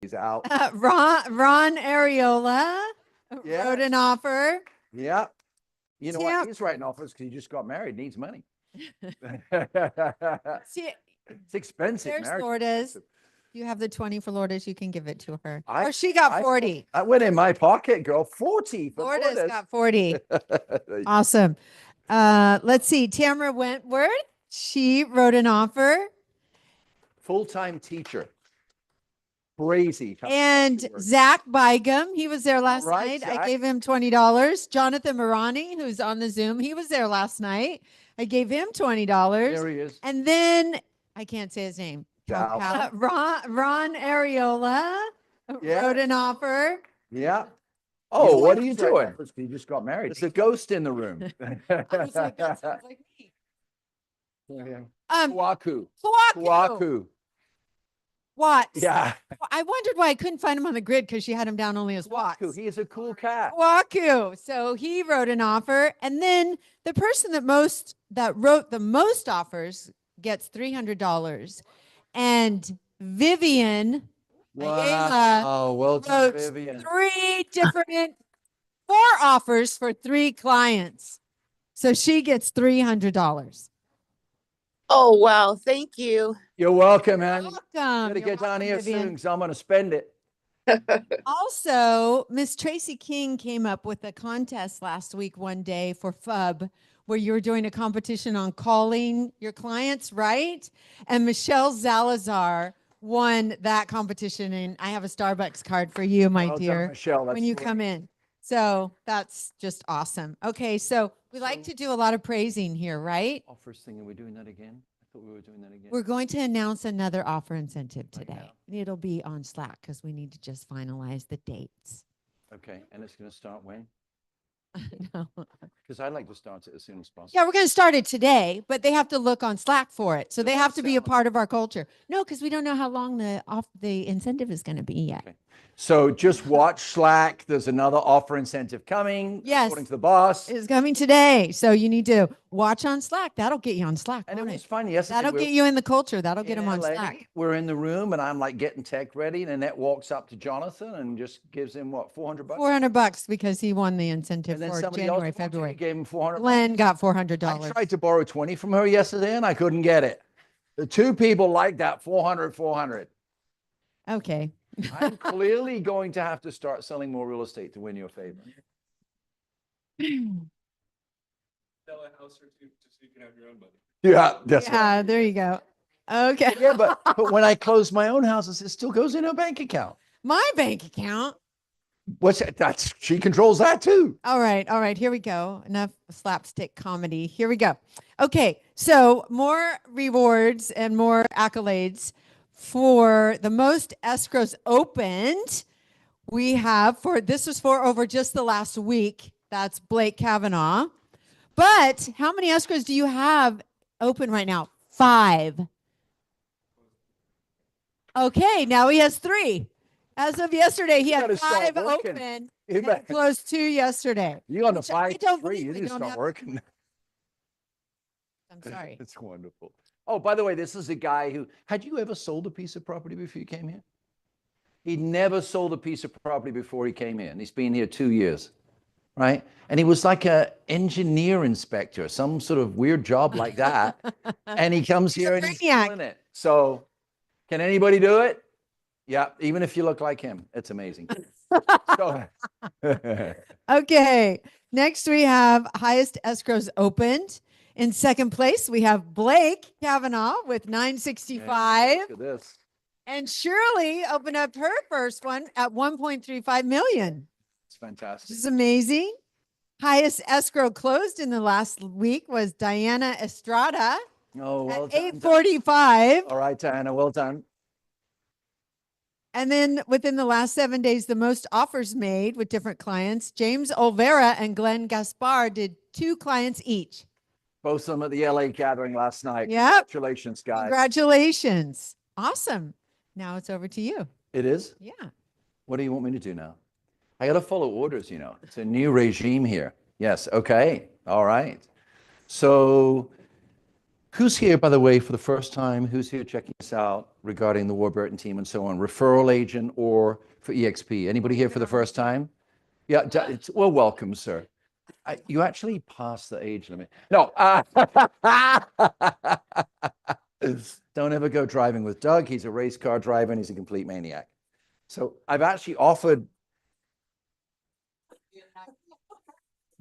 He's out. Ron Areola wrote an offer. Yeah. You know what? Tim- He's writing offers because he just got married, needs money. See, It's expensive. there's Marriage is Lourdes. expensive. You have the 20 for Lourdes. You can give it to her. I- Or she got 40. I went in my pocket, girl. 40 for Lourdes Lourdes. got 40. Awesome. Let's see. Tamara Wentworth. She wrote an offer. Full-time teacher. Crazy. And Zach Bygum, he was there last right, night. Zach. I gave him $20. Jonathan Marani, who's on the Zoom, he was there last night. I gave him $20. There he is. And then I can't say his name. Cal. Ron Areola wrote an offer. Yeah. Oh, what are you He's right, doing? offers 'cause he just got married. There's a ghost in the room. I was like, that sounds like me. Kwaku. Kwaku. Kwaku. Watts. Yeah. I wondered why I couldn't find him on the grid because she had him down only as Watts. Kwaku. He is a cool cat. Kwaku. So he wrote an offer, and then the person that wrote the most offers gets $300, and Vivian Ayala Oh, well done, wrote Vivian. 4 offers for 3 clients, so she gets $300. Oh, wow. Thank you. You're welcome, man. Welcome. Gotta You're get down welcome, here Vivian. soon because I'm gonna spend it. Also, Miss Tracy King came up with a contest last week, one day for FUB, where you were doing a competition on calling your clients, right? And Michelle Zalazar won that competition. And I have a Starbucks card for you, my Well done, dear, Michelle. That's when you great. come in. So that's just awesome. Okay, so we like to do a lot of praising here, right? Offers thing, are we doing that again? I thought we were doing that again. We're going to announce another offer incentive Right today. It'll be on Slack because we need to just finalize the dates. Okay, and it's gonna start when? No. Because I'd like to start it as soon as possible. Yeah, we're going to start it today, but they have to look on Slack for it. So they have to be a Sound. part of our culture. No, because we don't know how long the incentive is going to be yet. Okay. So just watch Slack. There's another offer incentive coming. Yes. According to the boss. It's coming today. So you need to watch on Slack. That'll get you on Slack. And it won't was it? funny yesterday. That'll get you in the culture. That'll get them on LA, Slack. We're in the room and I'm like getting tech ready. And Annette walks up to Jonathan and just gives him what, $400? $400 because he won the incentive And then for somebody January, else walked in and February. gave him $400. Glenn got I $400. tried to borrow 20 from her yesterday and I couldn't get it. The 2 people like that 400. Okay. I'm clearly going to have to start selling more real estate to win your favor. Sell a house or two just so you can have your own money. Yeah, that's right. Yeah, there you go. Okay. Yeah, but when I close my own houses, it still goes in her bank account. My bank account. What's that? She controls that too. All right. Here we go. Enough slapstick comedy. Here we go. Okay, so more rewards and more accolades for the most escrows opened. We have this was for over just the last week. That's Blake Kavanaugh. But how many escrows do you have open right now? 5. Okay, now he has 3. As of yesterday, he had gotta start 5 working. open. You And better- closed 2 yesterday. You got to Which I buy don't 3. believe You we need to don't start have- working. I'm sorry. It's wonderful. Oh, by the way, this is a guy who, had you ever sold a piece of property before you came here? He never sold a piece of property before he came here. And he's been here 2 years, right? And he was like a engineer inspector, some sort of weird job like that. And he comes He's a here and he's brainiac. killing it. So can anybody do it? Yeah, even if you look like him, it's amazing. So, Okay. Next, we have highest escrows opened. In second place, we have Blake Kavanaugh with 965. look at this. And Shirley opened up her first one at 1.35 million. It's fantastic. This is amazing. Highest escrow closed in the last week was Diana Estrada Oh, well at done. 845. All right, Diana, well done. And then within the last 7 days, the most offers made with different clients, James Olvera and Glenn Gaspar did 2 clients each. Both of them at the LA gathering last night. Yep. Congratulations, guys. Congratulations. Awesome. Now it's over to you. It is? Yeah. What do you want me to do now? I got to follow orders, you know. It's a new regime here. Yes. Okay. All right. So Who's here, by the way, for the first time? Who's here checking us out regarding the Warburton team and so on? Referral agent or for EXP? Anybody here for the first time? Yeah, well, welcome, sir. You actually passed the age limit. No. Don't ever go driving with Doug. He's a race car driver and he's a complete maniac. So I've actually offered.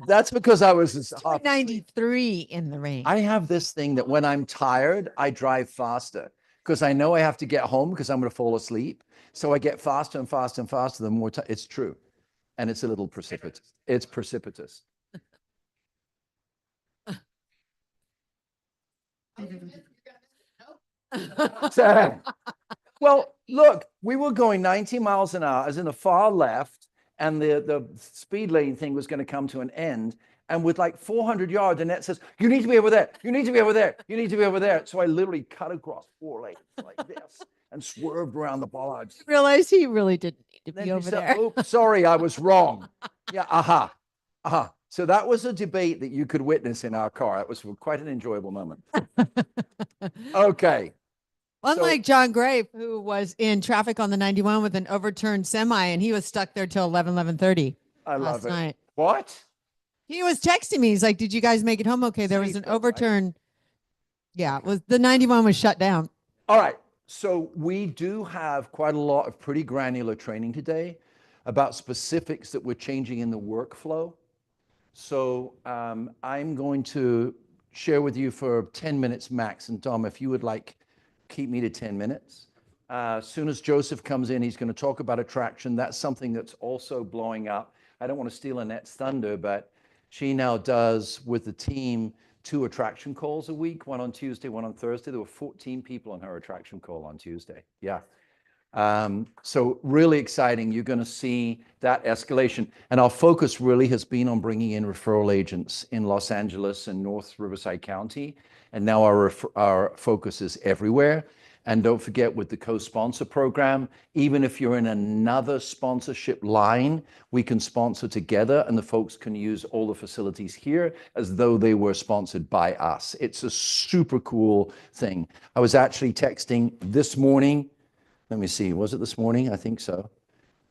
That's because I was 93 in the range. I have this thing that when I'm tired, I drive faster because I know I have to get home because I'm going to fall asleep. So I get faster and faster and faster the more time. It's true. And it's a little precipitous. It's precipitous. Well, look, we were going 90 miles an hour as in the far left, and the speed lane thing was going to come to an end. And with like 400 yards, Annette says, you need to be over there. You need to be over there. You need to be over there. So I literally cut across 4 lanes like this and swerved around the bollards. Realized he really didn't need to Then be she over said, there. "Oops, sorry, I was wrong." Yeah, So that was a debate that you could witness in our car. It was quite an enjoyable moment. Okay. Unlike John Grape, who was in traffic on the 91 with an overturned semi, and he was stuck there till 11:30. I love it. Night. What? He was texting me. He's like, "Did you guys make it home okay?" There was an overturn. Right? Yeah, it was the 91 was shut down. All right. So we do have quite a lot of pretty granular training today about specifics that we're changing in the workflow. So I'm going to share with you for 10 minutes max. And Dom, if you would like, keep me to 10 minutes. As soon as Joseph comes in, he's going to talk about attraction. That's something that's also blowing up. I don't want to steal Annette's thunder, but she now does with the team 2 attraction calls a week, one on Tuesday, one on Thursday. There were 14 people on her attraction call on Tuesday. Yeah. So really exciting. You're going to see that escalation. And our focus really has been on bringing in referral agents in Los Angeles and North Riverside County. And now our focus is everywhere. And don't forget with the co-sponsor program, even if you're in another sponsorship line, we can sponsor together and the folks can use all the facilities here as though they were sponsored by us. It's a super cool thing. I was actually texting this morning. Let me see, was it this morning? I think so.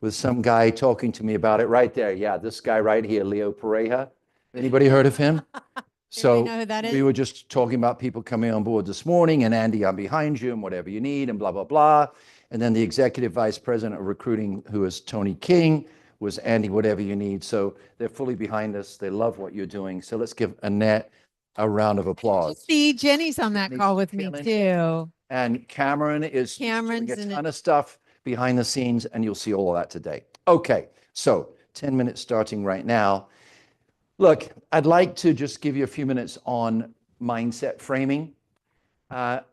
With some guy talking to me about it right there. Yeah, this guy right here, Leo Pareja. Anybody heard of him? So know who that is? We were just talking about people coming on board this morning, and Andy, I'm behind you and whatever you need and blah, blah, blah. And then the executive vice president of recruiting, who is Tony King, was Andy, whatever you need. So they're fully behind us. They love what you're doing. So let's give Annette a round of applause. See, Jenny's on that call with me too. And Cameron's doing a in ton of stuff behind the scenes, and you'll see all of that today. Okay, so 10 minutes starting right now. Look, I'd like to just give you a few minutes on mindset framing.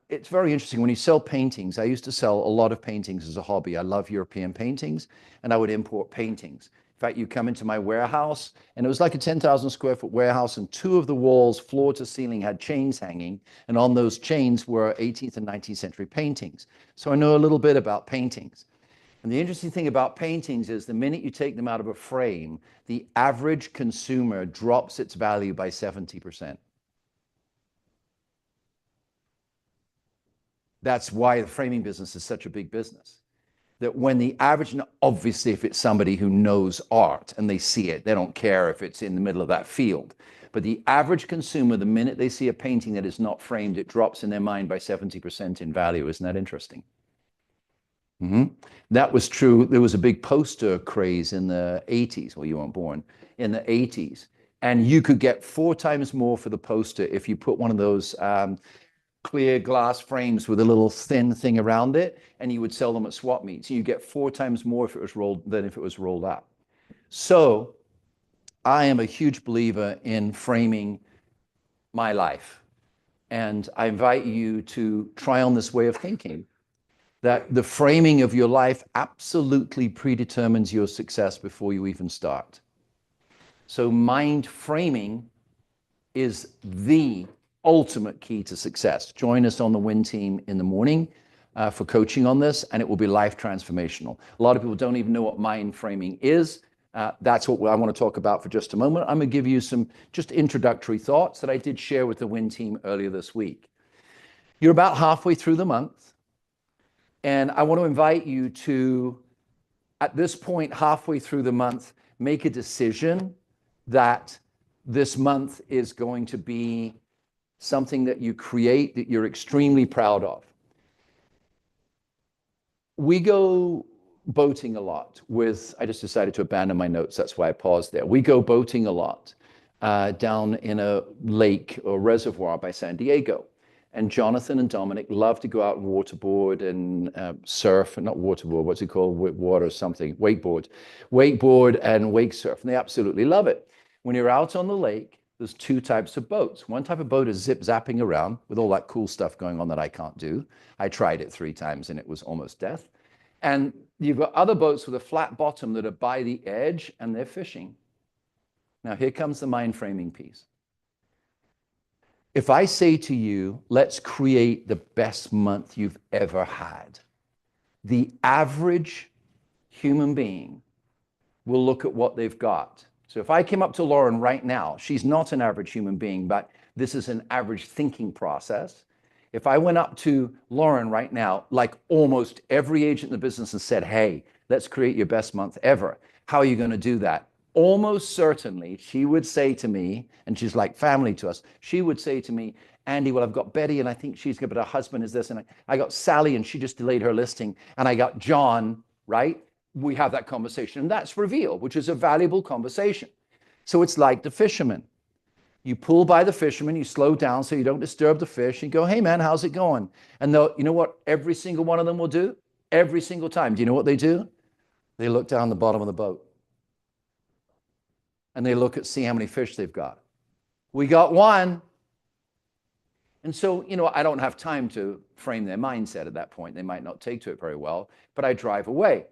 It's very interesting. When you sell paintings, I used to sell a lot of paintings as a hobby. I love European paintings, and I would import paintings. In fact, you come into my warehouse, and it was like a 10,000 square foot warehouse, and 2 of the walls, floor to ceiling, had chains hanging, and on those chains were 18th and 19th century paintings. So I know a little bit about paintings. And the interesting thing about paintings is the minute you take them out of a frame, the average consumer drops its value by 70%. That's why the framing business is such a big business. That when the average, obviously if it's somebody who knows art and they see it, they don't care if it's in the middle of that field. But the average consumer, the minute they see a painting that is not framed, it drops in their mind by 70% in value. Isn't that interesting? That was true. There was a big poster craze in the 80s. Well, you weren't born in the 80s. And you could get 4 times more for the poster if you put one of those clear glass frames with a little thin thing around it, and you would sell them at swap meets. You get 4 times more if it was rolled than if it was rolled up. So I am a huge believer in framing my life. And I invite you to try on this way of thinking, that the framing of your life absolutely predetermines your success before you even start. So mind framing is the ultimate key to success. Join us on the Win team in the morning for coaching on this, and it will be life transformational. A lot of people don't even know what mind framing is. That's what I want to talk about for just a moment. I'm going to give you some just introductory thoughts that I did share with the Win team earlier this week. You're about halfway through the month. And I want to invite you to, at this point, halfway through the month, make a decision that this month is going to be something that you create that you're extremely proud of. We go boating a lot with, I just decided to abandon my notes. That's why I paused there. We go boating a lot down in a lake or reservoir by San Diego. And Jonathan and Dominic love to go out and waterboard and surf, and not waterboard, what's it called? Water something, wakeboard and wake surf. And they absolutely love it. When you're out on the lake, there's two types of boats. One type of boat is zip-zapping around with all that cool stuff going on that I can't do. I tried it 3 times and it was almost death. And you've got other boats with a flat bottom that are by the edge and they're fishing. Now here comes the mind framing piece. If I say to you, let's create the best month you've ever had, the average human being will look at what they've got. So if I came up to Lauren right now, she's not an average human being, but this is an average thinking process. If I went up to Lauren right now, like almost every agent in the business, and said, hey, let's create your best month ever, how are you going to do that? Almost certainly she would say to me, and she's like family to us, she would say to me, Andy, well, I've got Betty and I think she's good, but her husband is this. And I got Sally and she just delayed her listing. And I got John, right? We have that conversation. And that's reveal, which is a valuable conversation. So it's like the fisherman. You pull by the fisherman, you slow down so you don't disturb the fish and go, hey man, how's it going? And you know what every single one of them will do? Every single time. Do you know what they do? They look down the bottom of the boat. And they look at see how many fish they've got. We got 1. And so, you know, I don't have time to frame their mindset at that point. They might not take to it very well, but I drive away.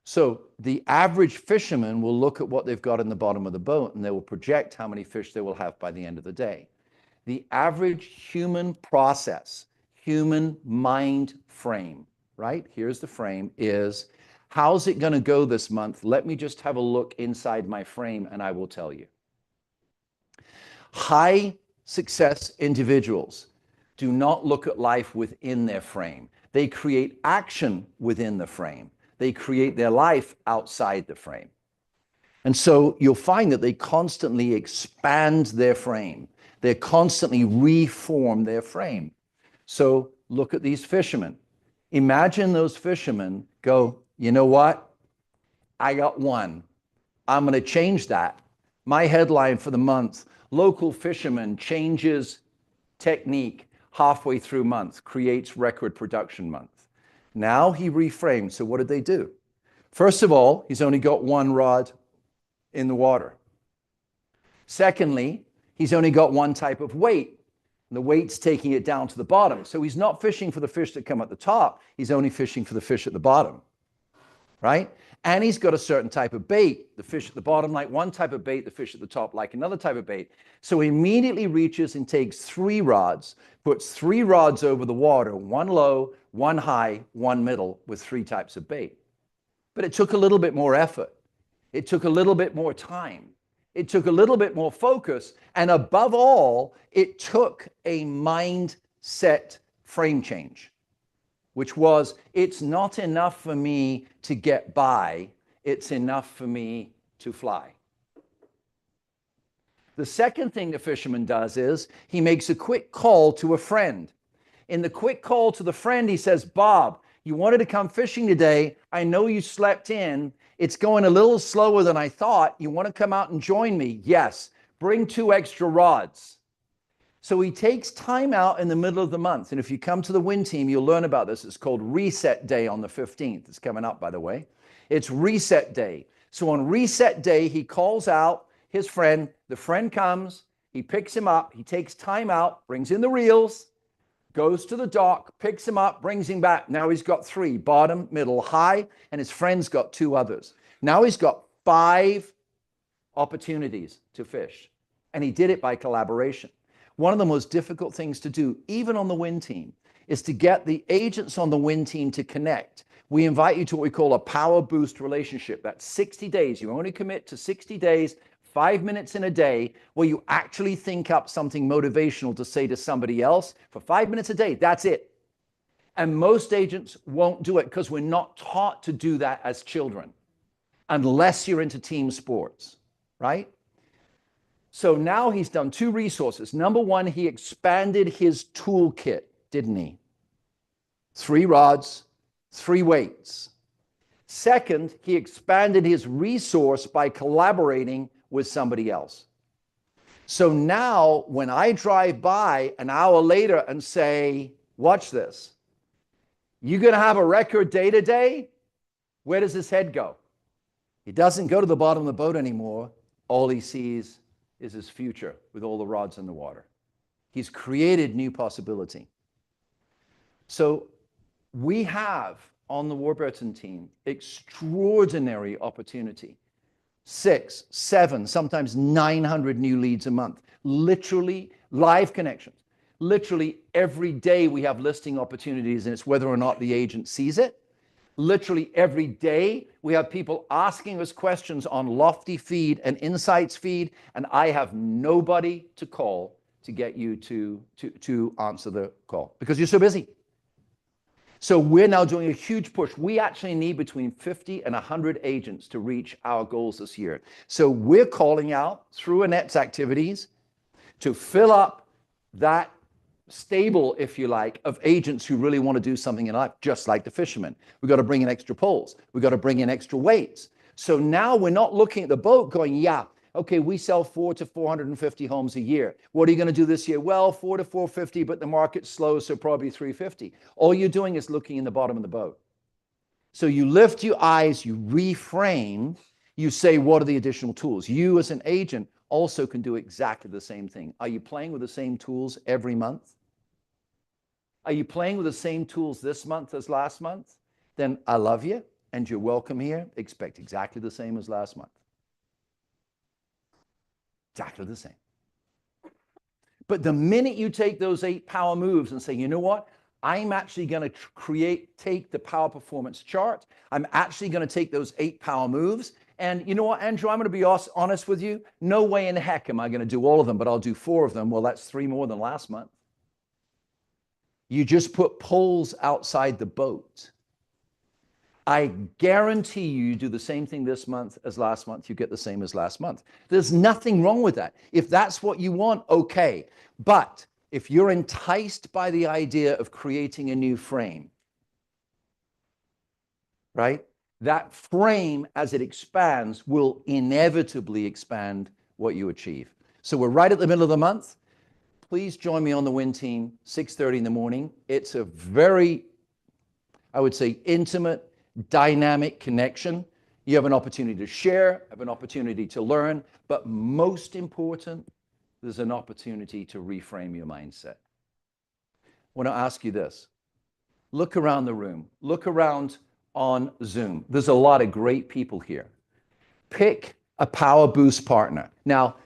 So the average fisherman will look at what they've got in the bottom of the boat and they will project how many fish they will have by the end of the day. The average human process, human mind frame, right? Here's the frame is, how's it going to go this month? Let me just have a look inside my frame and I will tell you. High success individuals do not look at life within their frame. They create action within the frame. They create their life outside the frame. And so you'll find that they constantly expand their frame. They constantly reform their frame. So look at these fishermen. Imagine those fishermen go, you know what? I got 1. I'm going to change that. My headline for the month, local fisherman changes technique halfway through month, creates record production month. Now he reframed. So what did they do? First of all, he's only got 1 rod in the water. Secondly, he's only got 1 type of weight. The weight's taking it down to the bottom. So he's not fishing for the fish that come at the top. He's only fishing for the fish at the bottom, right? And he's got a certain type of bait. The fish at the bottom like one type of bait, the fish at the top like another type of bait. So he immediately reaches and takes 3 rods, puts 3 rods over the water, 1 low, 1 high, 1 middle, with 3 types of bait. But it took a little bit more effort. It took a little bit more time. It took a little bit more focus. And above all, it took a mindset frame change, which was, it's not enough for me to get by. It's enough for me to fly. The second thing the fisherman does is he makes a quick call to a friend. In the quick call to the friend, he says, Bob, you wanted to come fishing today. I know you slept in. It's going a little slower than I thought. You want to come out and join me? Yes. Bring 2 extra rods. So he takes time out in the middle of the month. And if you come to the Win Team, you'll learn about this. It's called Reset Day on the 15th. It's coming up, by the way. It's Reset Day. So on Reset Day, he calls out his friend. The friend comes. He picks him up. He takes time out, brings in the reels, goes to the dock, picks him up, brings him back. Now he's got 3, bottom, middle, high, and his friend's got 2 others. Now he's got 5 opportunities to fish. And he did it by collaboration. One of the most difficult things to do, even on the Win Team, is to get the agents on the Win Team to connect. We invite you to what we call a power boost relationship. That's 60 days. You only commit to 60 days, 5 minutes in a day where you actually think up something motivational to say to somebody else for 5 minutes a day. That's it. And most agents won't do it because we're not taught to do that as children, unless you're into team sports, right? So now he's done 2 resources. Number 1, he expanded his toolkit, didn't he? 3 rods, 3 weights. Second, he expanded his resource by collaborating with somebody else. So now when I drive by an hour later and say, watch this, you're going to have a record day today, where does his head go? He doesn't go to the bottom of the boat anymore. All he sees is his future with all the rods in the water. He's created new possibility. So we have on the Warburton team extraordinary opportunity. 600, 700, sometimes 900 new leads a month. Literally live connections. Literally every day we have listing opportunities, and it's whether or not the agent sees it. Literally every day we have people asking us questions on Lofty feed and Insights feed, and I have nobody to call to get you to answer the call because you're so busy. So we're now doing a huge push. We actually need between 50 and 100 agents to reach our goals this year. So we're calling out through Annette's activities to fill up that stable, if you like, of agents who really want to do something in life, just like the fishermen. We've got to bring in extra poles. We've got to bring in extra weights. So now we're not looking at the boat going, yeah, okay, we sell 400 to 450 homes a year. What are you going to do this year? Well, 400 to 450, but the market's slow, so probably 350. All you're doing is looking in the bottom of the boat. So you lift your eyes, you reframe, you say, what are the additional tools? You as an agent also can do exactly the same thing. Are you playing with the same tools every month? Are you playing with the same tools this month as last month? Then I love you and you're welcome here. Expect exactly the same as last month. Exactly the same. But the minute you take those 8 power moves and say, you know what? I'm actually going to take the power performance chart. I'm actually going to take those 8 power moves. And you know what, Andrew, I'm going to be honest with you. No way in heck am I going to do all of them, but I'll do 4 of them. Well, that's 3 more than last month. You just put poles outside the boat. I guarantee you do the same thing this month as last month, you get the same as last month. There's nothing wrong with that. If that's what you want, okay. But if you're enticed by the idea of creating a new frame, right? That frame, as it expands, will inevitably expand what you achieve. So we're right at the middle of the month. Please join me on the Win Team, 6:30 in the morning. It's a very, I would say, intimate, dynamic connection. You have an opportunity to share, have an opportunity to learn, but most important, there's an opportunity to reframe your mindset. I want to ask you this. Look around the room. Look around on Zoom. There's a lot of great people here. Pick a power boost partner. Now,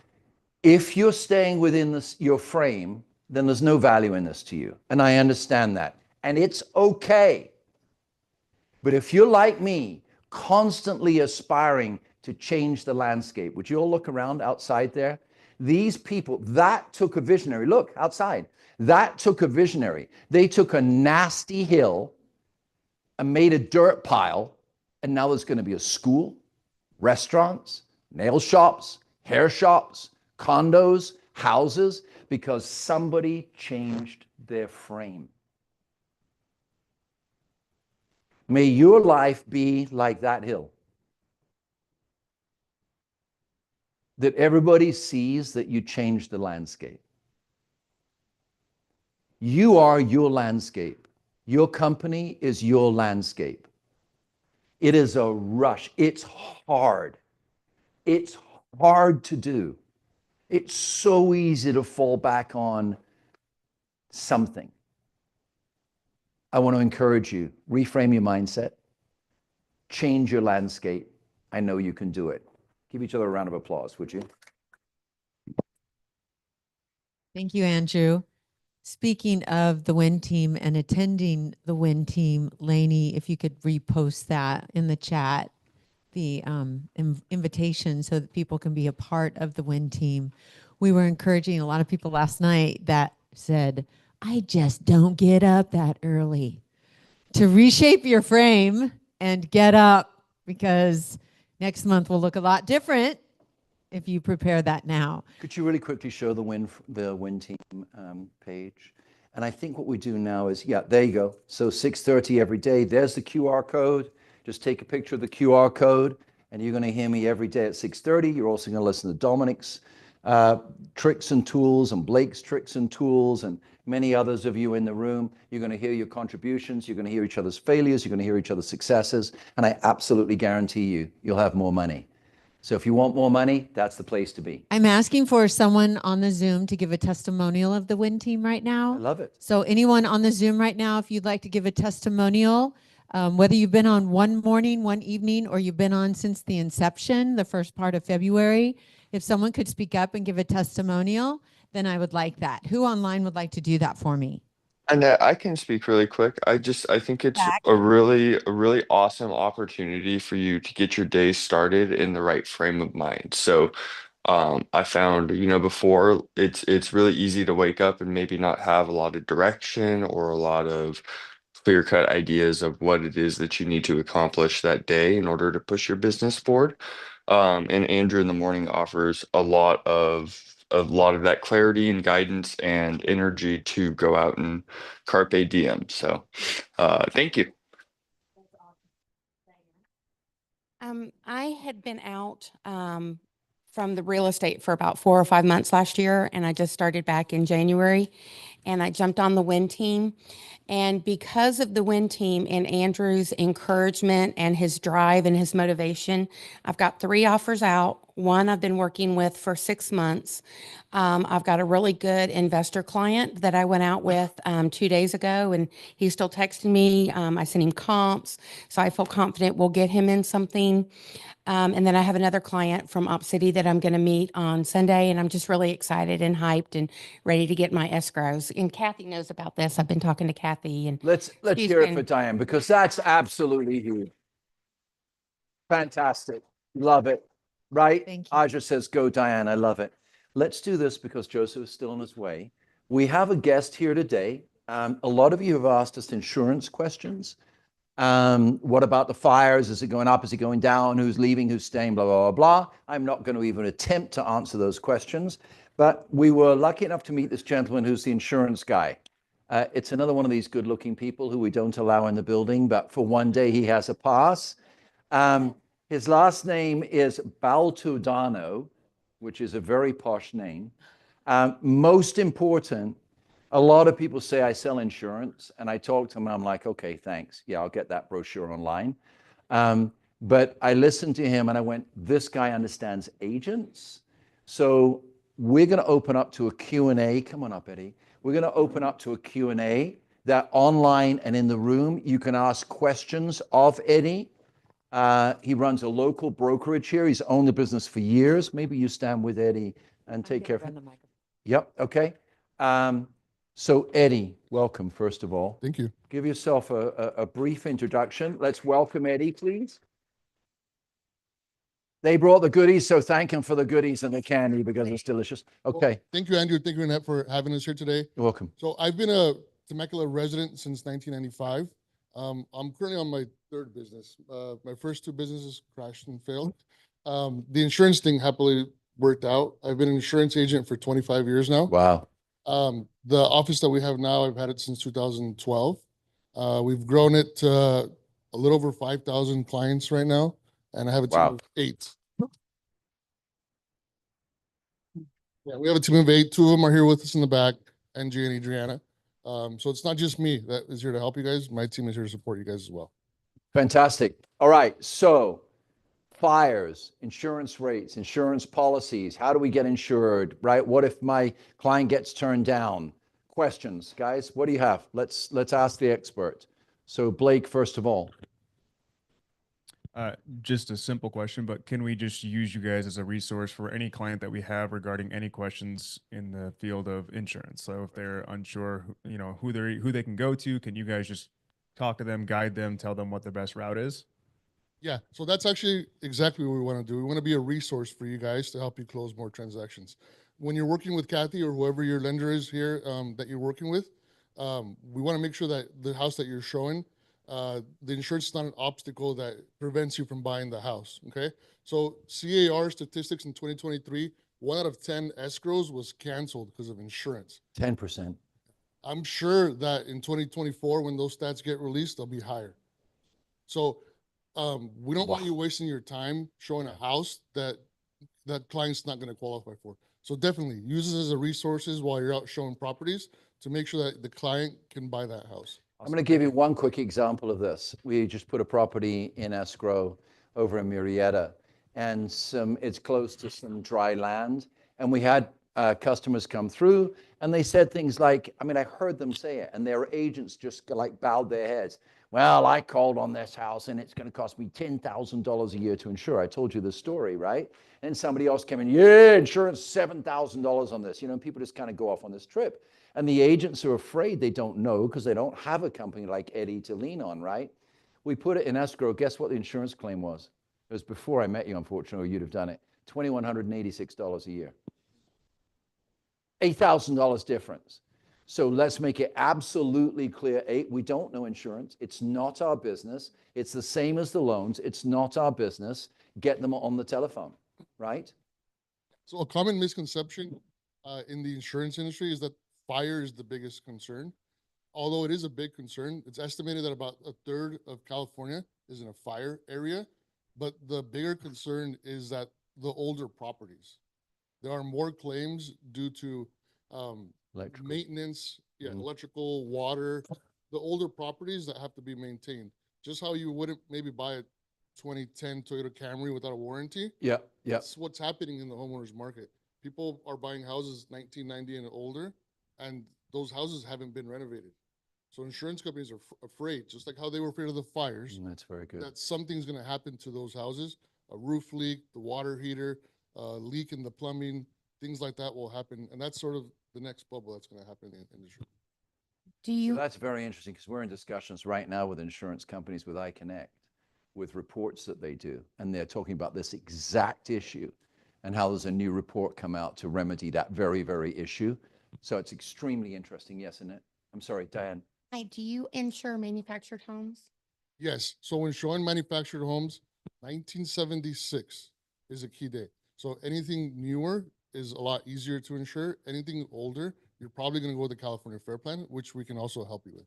if you're staying within your frame, then there's no value in this to you. And I understand that. And it's okay. But if you're like me, constantly aspiring to change the landscape, would you all look around outside there? These people, that took a visionary. Look outside. That took a visionary. They took a nasty hill and made a dirt pile, and now there's going to be a school, restaurants, nail shops, hair shops, condos, houses, because somebody changed their frame. May your life be like that hill. That everybody sees that you changed the landscape. You are your landscape. Your company is your landscape. It is a rush. It's hard. It's hard to do. It's so easy to fall back on something. I want to encourage you, reframe your mindset, change your landscape. I know you can do it. Give each other a round of applause, would you? Thank you, Andrew. Speaking of the Win Team and attending the Win Team, Lainey, if you could repost that in the chat. the invitation so that people can be a part of the WIN team. We were encouraging a lot of people last night that said, I just don't get up that early, to reshape your frame and get up, because next month will look a lot different if you prepare that now. Could you really quickly show the WIN team page? And I think what we do now is, yeah, there you go. So 6:30 every day. There's the QR code. Just take a picture of the QR code, and you're going to hear me every day at 6:30. You're also going to listen to Dominic's tricks and tools, and Blake's tricks and tools, and many others of you in the room. You're going to hear your contributions. You're going to hear each other's failures. You're going to hear each other's successes. And I absolutely guarantee you, you'll have more money. So if you want more money, that's the place to be. I'm asking for someone on the Zoom to give a testimonial of the WIN team right now. I love it. So anyone on the Zoom right now, if you'd like to give a testimonial, whether you've been on one morning, one evening, or you've been on since the inception, the first part of February, if someone could speak up and give a testimonial, then I would like that. Who online would like to do that for me? And I can speak really quick. I think it's Zach? a really awesome opportunity for you to get your day started in the right frame of mind. So I found, before it's really easy to wake up and maybe not have a lot of direction or a lot of clear-cut ideas of what it is that you need to accomplish that day in order to push your business forward. And Andrew in the morning offers a lot of that clarity and guidance and energy to go out and carpe diem. So thank you. I had been out from the real estate for about 4 or 5 months last year, and I just started back in January, and I jumped on the WIN team. And because of the WIN team and Andrew's encouragement and his drive and his motivation, I've got 3 offers out. One I've been working with for 6 months. I've got a really good investor client that I went out with 2 days ago, and he's still texting me. I sent him comps, so I feel confident we'll get him in something. And then I have another client from Op City that I'm going to meet on Sunday, and I'm just really excited and hyped and ready to get my escrows. And Kathy knows about this. I've been talking to Kathy, and Let's she's hear it been- for Diane, because that's absolutely huge. Fantastic. Love it. Right? Thank you. Aja says, go Diane. I love it. Let's do this because Joseph is still on his way. We have a guest here today. A lot of you have asked us insurance questions. What about the fires? Is it going up? Is it going down? Who's leaving? Who's staying? Blah, blah, blah, blah. I'm not going to even attempt to answer those questions. But we were lucky enough to meet this gentleman who's the insurance guy. It's another one of these good-looking people who we don't allow in the building, but for one day he has a pass. His last name is Baltodano, which is a very posh name. Most important, a lot of people say I sell insurance, and I talk to them and I'm like, okay, thanks. Yeah, I'll get that brochure online. But I listened to him and I went, this guy understands agents. So we're going to open up to a Q&A. Come on up, Eddie. We're going to open up to a Q&A that online and in the room, you can ask questions of Eddie. He runs a local brokerage here. He's owned the business for years. Maybe you stand with Eddie and take care of him. Yep. Okay. So Eddie, welcome, first of all. Thank you. Give yourself a brief introduction. Let's welcome Eddie, please. They brought the goodies, so thank him for the goodies and the candy because it's delicious. Okay. Well, thank you, Andrew. Thank you, Annette, for having us here today. You're welcome. So I've been a Temecula resident since 1995. I'm currently on my 3rd business. My first 2 businesses crashed and failed. The insurance thing happily worked out. I've been an insurance agent for 25 years now. Wow. The office that we have now, I've had it since 2012. We've grown it to a little over 5,000 clients right now, and I have a team Wow. of 8. Yeah, we have a team of 8. 2 of them are here with us in the back, NG and Adriana. So it's not just me that is here to help you guys. My team is here to support you guys as well. Fantastic. All right. So fires, insurance rates, insurance policies. How do we get insured, right? What if my client gets turned down? Questions, guys. What do you have? Let's ask the expert. So Blake, first of all. Just a simple question, but can we just use you guys as a resource for any client that we have regarding any questions in the field of insurance? So if they're unsure, who they can go to, can you guys just talk to them, guide them, tell them what the best route is? Yeah, so that's actually exactly what we want to do. We want to be a resource for you guys to help you close more transactions. When you're working with Kathy or whoever your lender is here that you're working with, we want to make sure that the house that you're showing, the insurance is not an obstacle that prevents you from buying the house, okay? So CAR statistics in 2023, 1 out of 10 escrows was canceled because of insurance. 10%. I'm sure that in 2024, when those stats get released, they'll be higher. So we don't want Wow. you wasting your time showing a house that client's not going to qualify for. So definitely use it as a resources while you're out showing properties to make sure that the client can buy that house. I'm going to give you one quick example of this. We just put a property in escrow over in Murrieta, and it's close to some dry land. And we had customers come through, and they said things like, I mean, I heard them say it, and their agents just like bowed their heads. Well, I called on this house, and it's going to cost me $10,000 a year to insure. I told you the story, right? And somebody else came in, yeah, insurance $7,000 on this. You know, people just kind of go off on this trip. And the agents are afraid they don't know because they don't have a company like Eddie to lean on, right? We put it in escrow. Guess what the insurance claim was? It was before I met you, unfortunately, or you'd have done it. $2,186 a year. $8,000 difference. So let's make it absolutely clear. We don't know insurance. It's not our business. It's the same as the loans. It's not our business. Get them on the telephone, right? So a common misconception in the insurance industry is that fire is the biggest concern. Although it is a big concern, it's estimated that about a third of California is in a fire area. But the bigger concern is that the older properties. There are more claims due to maintenance, electrical, water, the older properties that have to be maintained. Just how you wouldn't maybe buy a 2010 Toyota Camry without a warranty. Yeah. That's what's happening in the homeowners market. People are buying houses 1990 and older, and those houses haven't been renovated. So insurance companies are afraid, just like how they were afraid of the fires, That's very good. that something's going to happen to those houses. A roof leak, the water heater, leak in the plumbing, things like that will happen. And that's sort of the next bubble that's going to happen in the industry. Do So you, that's very interesting because we're in discussions right now with insurance companies with ICONNCT, with reports that they do. And they're talking about this exact issue and how there's a new report come out to remedy that very, very issue. So it's extremely interesting. Yes, isn't it? I'm sorry, Diane. hi, do you insure manufactured homes? Yes. So when showing manufactured homes, 1976 is a key date. So anything newer is a lot easier to insure. Anything older, you're probably going to go with the California Fair Plan, which we can also help you with.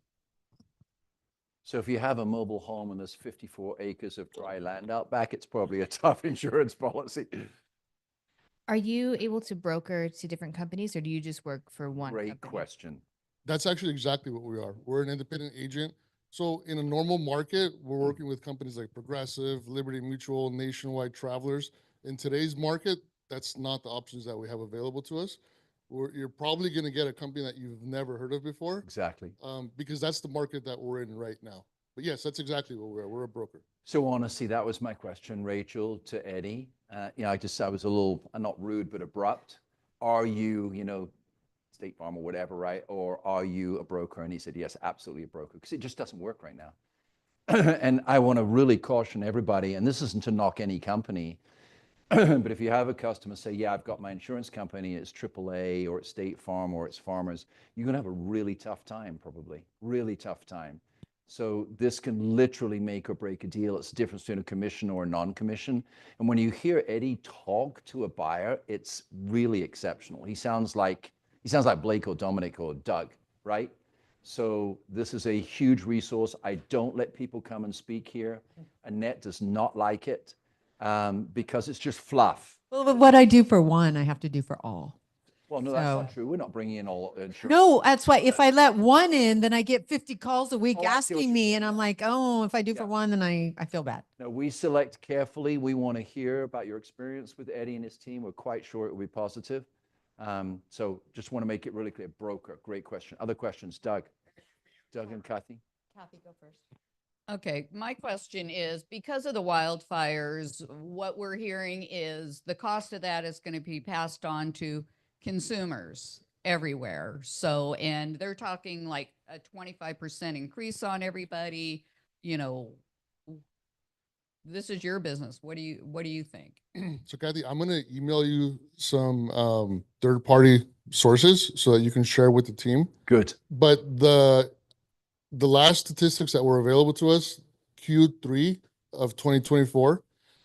So if you have a mobile home and there's 54 acres of dry land out back, it's probably a tough insurance policy. Are you able to broker to different companies, or do you just work for one Great company? question. That's actually exactly what we are. We're an independent agent. So in a normal market, we're working with companies like Progressive, Liberty Mutual, Nationwide, Travelers. In today's market, that's not the options that we have available to us. You're probably going to get a company that you've never heard of before, Exactly. because that's the market that we're in right now. But yes, that's exactly what we are. We're a broker. So honestly, that was my question, Rachel, to Eddie. I was a little, not rude, but abrupt. Are you, State Farm or whatever, right? Or are you a broker? And he said, yes, absolutely a broker, because it just doesn't work right now. And I want to really caution everybody, and this isn't to knock any company, but if you have a customer say, yeah, I've got my insurance company, it's AAA or it's State Farm or it's Farmers, you're going to have a really tough time, probably. Really tough time. So this can literally make or break a deal. It's the difference between a commission or a non-commission. And when you hear Eddie talk to a buyer, it's really exceptional. He sounds like Blake or Dominic or Doug, right? So this is a huge resource. I don't let people come and speak here. Annette does not like it because it's just fluff. Well, but what I do for one, I have to do for all. Well, no, that's not true. We're not bringing in all insurance. No, that's why if I let one in, then I get 50 calls a week Oh, I see what asking you me, and I'm like, oh, if I do for Yeah. one, then I feel bad. No, we select carefully. We want to hear about your experience with Eddie and his team. We're quite sure it will be positive. So just want to make it really clear. Broker, great question. Other questions, Doug and Kathy? Kathy, go first. Okay, my question is, because of the wildfires, what we're hearing is the cost of that is going to be passed on to consumers everywhere. So, and they're talking like a 25% increase on everybody, This is your business. What do you think? So Kathy, I'm gonna email you some third-party sources so that you can share with the team. Good. But the last statistics that were available to us, Q3 of 2024,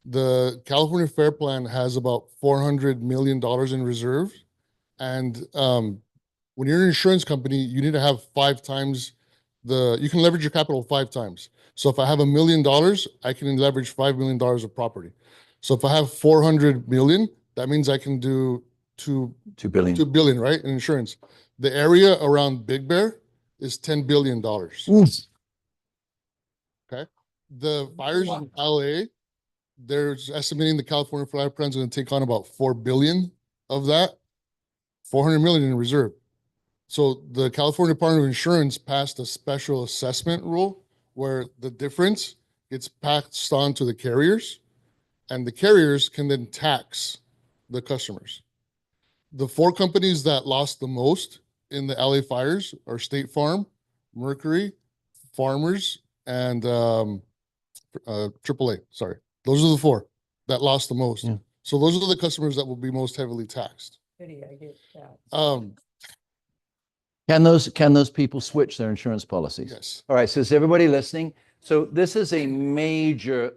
the California Fair Plan has about $400 million in reserves. And when you're an insurance company, you need to have 5 times you can leverage your capital 5 times. So if I have $1 million, I can leverage $5 million of property. So if I have 400 million, that means I can do 2 billion. 2 billion, right? In insurance. The area around Big Bear is $10 billion. Okay. The fires in LA, they're estimating the California Fire Plan is going to take on about 4 billion of that, 400 million in reserve. So the California Department of Insurance passed a special assessment rule where the difference gets passed on to the carriers, and the carriers can then tax the customers. The 4 companies that lost the most in the LA fires are State Farm, Mercury, Farmers, and AAA. Sorry, those are the 4 that lost the most. Yeah. So those are the customers that will be most heavily taxed. Can those people switch their insurance policies? Yes. All right. So is everybody listening? So this is a major,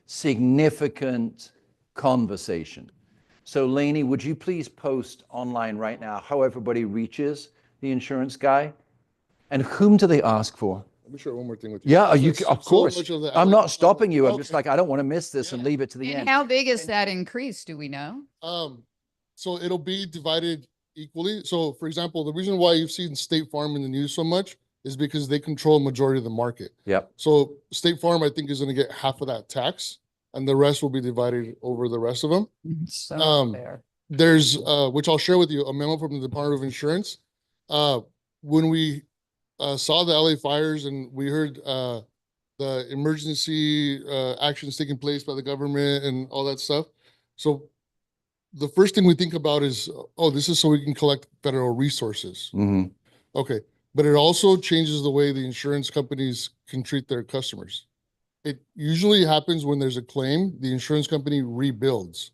significant conversation. So Lainey, would you please post online right now how everybody reaches the insurance guy, and whom do they ask for? Let me share one more thing with you. Yeah, Because of so course. much of the I'm LA not stopping you. I'm Okay. just like, I don't want to miss this and Yeah. leave it to the And end. how big is that increase? Do we know? So it'll be divided equally. So for example, the reason why you've seen State Farm in the news so much is because they control a majority of the market. Yep. So State Farm, I think, is going to get half of that tax, and the rest will be divided over the rest of them. So fair. There's, which I'll share with you, a memo from the Department of Insurance. When we saw the LA fires and we heard the emergency actions taking place by the government and all that stuff. So the first thing we think about is, oh, this is so we can collect federal resources. Mhm. Okay. But it also changes the way the insurance companies can treat their customers. It usually happens when there's a claim, the insurance company rebuilds.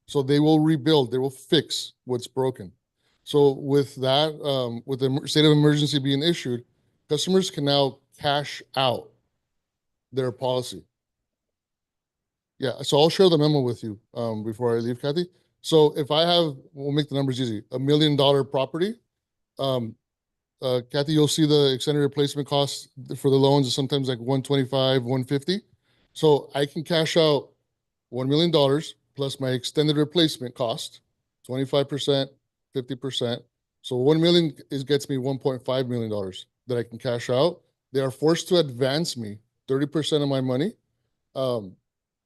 So they will rebuild, they will fix what's broken. So with that, with the state of emergency being issued, customers can now cash out their policy. Yeah, so I'll share the memo with you before I leave, Kathy. So if I have, we'll make the numbers easy, $1 million property, Kathy, you'll see the extended replacement costs for the loans is sometimes like 125, 150. So I can cash out $1 million plus my extended replacement cost, 25%, 50%. So 1 million gets me $1.5 million that I can cash out. They are forced to advance me 30% of my money.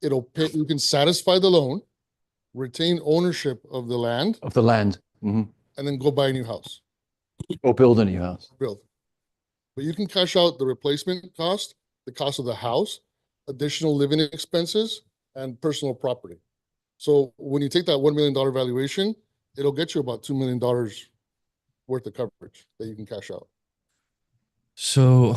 It'll pay, you can satisfy the loan, retain ownership of the land, Of the land. Mhm. and then go buy a new house, Or build a new house. build. But you can cash out the replacement cost, the cost of the house, additional living expenses, and personal property. So when you take that $1 million valuation, it'll get you about $2 million worth of coverage that you can cash out. So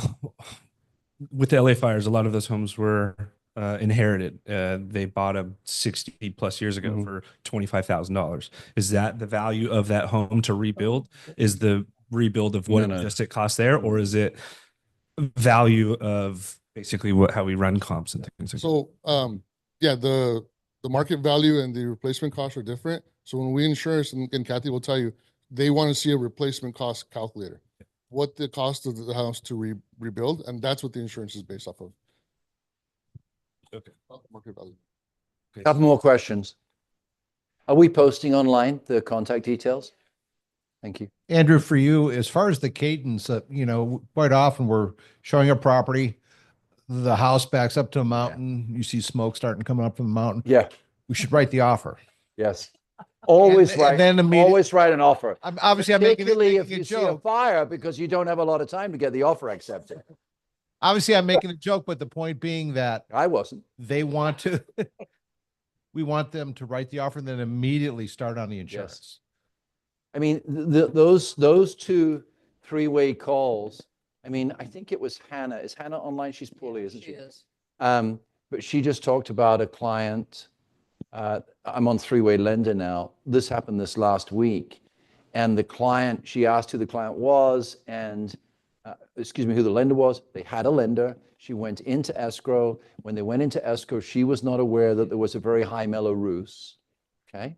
with the LA fires, a lot of those homes were inherited. They bought them 60 plus years ago for $25,000. Is that the value of that home to rebuild? Is the rebuild of what just it costs there, or is it value of basically how we run comps and things like that? So yeah, the market value and the replacement costs are different. So when we insure, and Kathy will tell you, they want to see a replacement cost calculator, what the cost of the house to rebuild, and that's what the insurance is based off of. Okay. Market value. Couple more questions. Are we posting online the contact details? Thank you. Andrew, for you, as far as the cadence, quite often we're showing a property, the house backs up to a mountain, you see smoke starting coming up from the mountain. Yeah. We should write the offer. Yes. Always And write. then Always write an offer. Obviously, I'm making Particularly a if you see a joke. fire, because you don't have a lot of time to get the offer accepted. Obviously, I'm making a joke, but the point being that I wasn't. they want to, we want them to write the offer and then immediately start on the insurance. I mean, those 2 3-way calls. I mean, I think it was Hannah. Is Hannah online? She's poorly, isn't she? Is. But she just talked about a client. I'm on three-way lender now. This happened this last week. And the client, she asked who the client was and, excuse me, who the lender was. They had a lender. She went into escrow. When they went into escrow, she was not aware that there was a very high mellow roost. Okay.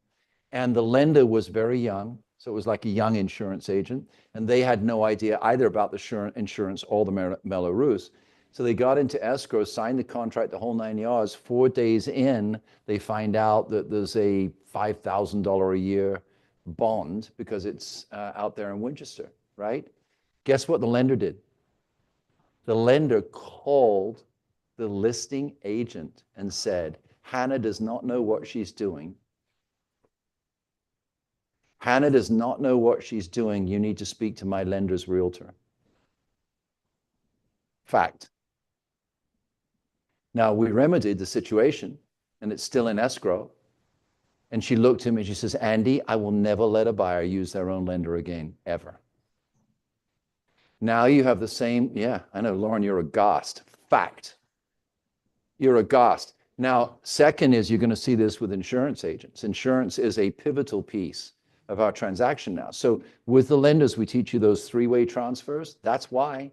And the lender was very young. So it was like a young insurance agent. And they had no idea either about the insurance or the mellow roost. So they got into escrow, signed the contract, the whole 9 yards. 4 days in, they find out that there's a $5,000 a year bond because it's out there in Winchester, right? Guess what the lender did? The lender called the listing agent and said, Hannah does not know what she's doing. Hannah does not know what she's doing. You need to speak to my lender's realtor. Fact. Now, we remedied the situation, and it's still in escrow. And she looked at me and she says, Andy, I will never let a buyer use their own lender again, ever. Now you have the same, yeah, I know, Lauren, you're aghast. Fact. You're aghast. Now, second is you're going to see this with insurance agents. Insurance is a pivotal piece of our transaction now. So with the lenders, we teach you those three-way transfers. That's why,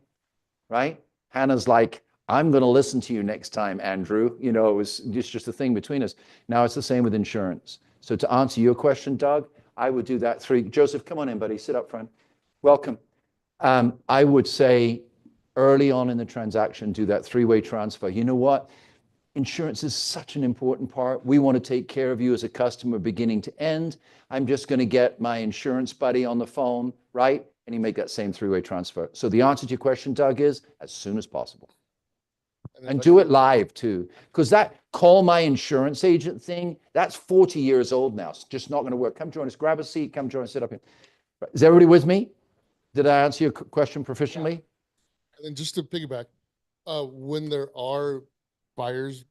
right? Hannah's like, I'm going to listen to you next time, Andrew. You know, it was just a thing between us. Now it's the same with insurance. So to answer your question, Doug, I would do that three. Joseph, come on in, buddy. Sit up front. Welcome. I would say early on in the transaction, do that three-way transfer. You know what? Insurance is such an important part. We want to take care of you as a customer beginning to end. I'm just going to get my insurance buddy on the phone, right? And you make that same three-way transfer. So the answer to your question, Doug, is as soon as possible. And do it live too, because that call my insurance agent thing, that's 40 years old now. It's just not going to work. Come join us, grab a seat, come join us, sit up here. Is everybody with me? Did I answer your question proficiently? Yeah. And then just to piggyback, when there are fires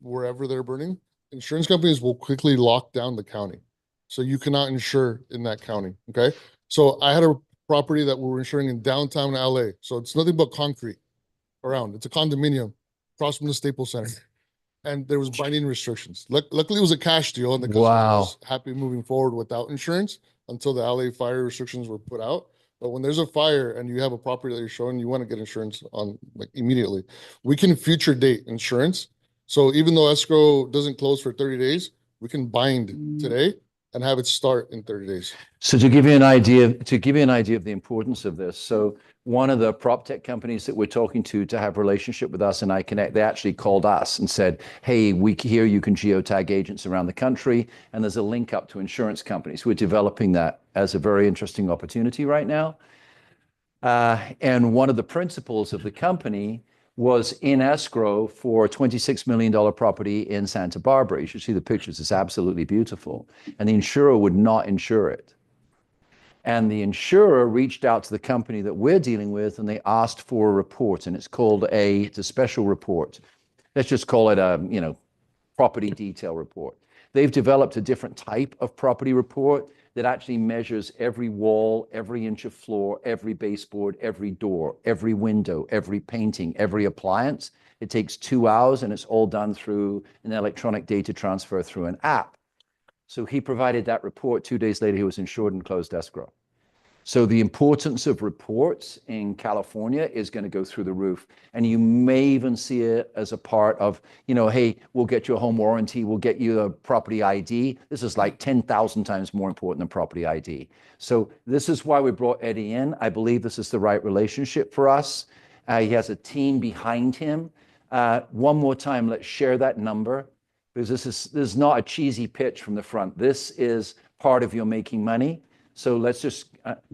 wherever they're burning, insurance companies will quickly lock down the county. So you cannot insure in that county, okay? So I had a property that we were insuring in downtown LA. So it's nothing but concrete around. It's a condominium across from the Staples Center. And there was binding restrictions. Luckily, it was a cash deal, and the customer was happy moving forward without insurance until the LA fire restrictions were put out. But when there's a fire and you have a property that you're showing, you want to get insurance on like immediately. We can future date insurance. So even though escrow doesn't close for 30 days, we can bind today and have it start in 30 days. So to give you an idea of the importance of this, so one of the prop tech companies that we're talking to have a relationship with us in ICONNCT, they actually called us and said, hey, we hear you can geotag agents around the country, and there's a link up to insurance companies. We're developing that as a very interesting opportunity right now. And one of the principals of the company was in escrow for a $26 million property in Santa Barbara. You should see the pictures. It's absolutely beautiful. And the insurer would not insure it. And the insurer reached out to the company that we're dealing with, and they asked for a report, and it's called it's a special report. Let's just call it a, property detail report. They've developed a different type of property report that actually measures every wall, every inch of floor, every baseboard, every door, every window, every painting, every appliance. It takes 2 hours, and it's all done through an electronic data transfer through an app. So he provided that report. 2 days later, he was insured and closed escrow. So the importance of reports in California is going to go through the roof. And you may even see it as a part of, hey, we'll get you a home warranty, we'll get you a property ID. This is like 10,000 times more important than property ID. So this is why we brought Eddie in. I believe this is the right relationship for us. He has a team behind him. One more time, let's share that number, because this is not a cheesy pitch from the front. This is part of your making money. So let's just,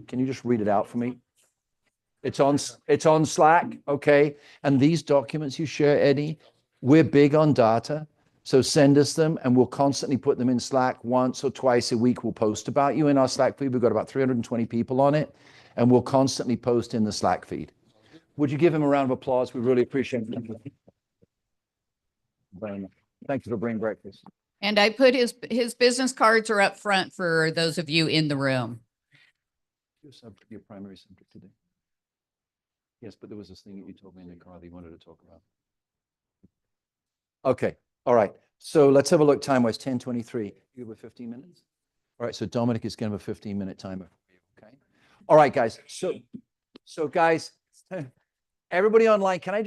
can you just read it out for me? It's on Slack, okay? And these documents you share, Eddie, we're big on data. So send us them, and we'll constantly put them in Slack. Once or twice a week, we'll post about you in our Slack feed. We've got about 320 people on it, and we'll constantly post in the Slack feed. Would you give him a round of applause? We really appreciate it. Thank you for bringing breakfast. And I put his business cards are up front for those of you in the room. Your primary subject today. Yes, but there was this thing that you told me in the car that you wanted to talk about. Okay. All right. So let's have a look time-wise, 10:23. You have 15 minutes? All right. So Dominic is going to have a 15-minute timer for you. Okay. All right, guys. So guys, everybody online, can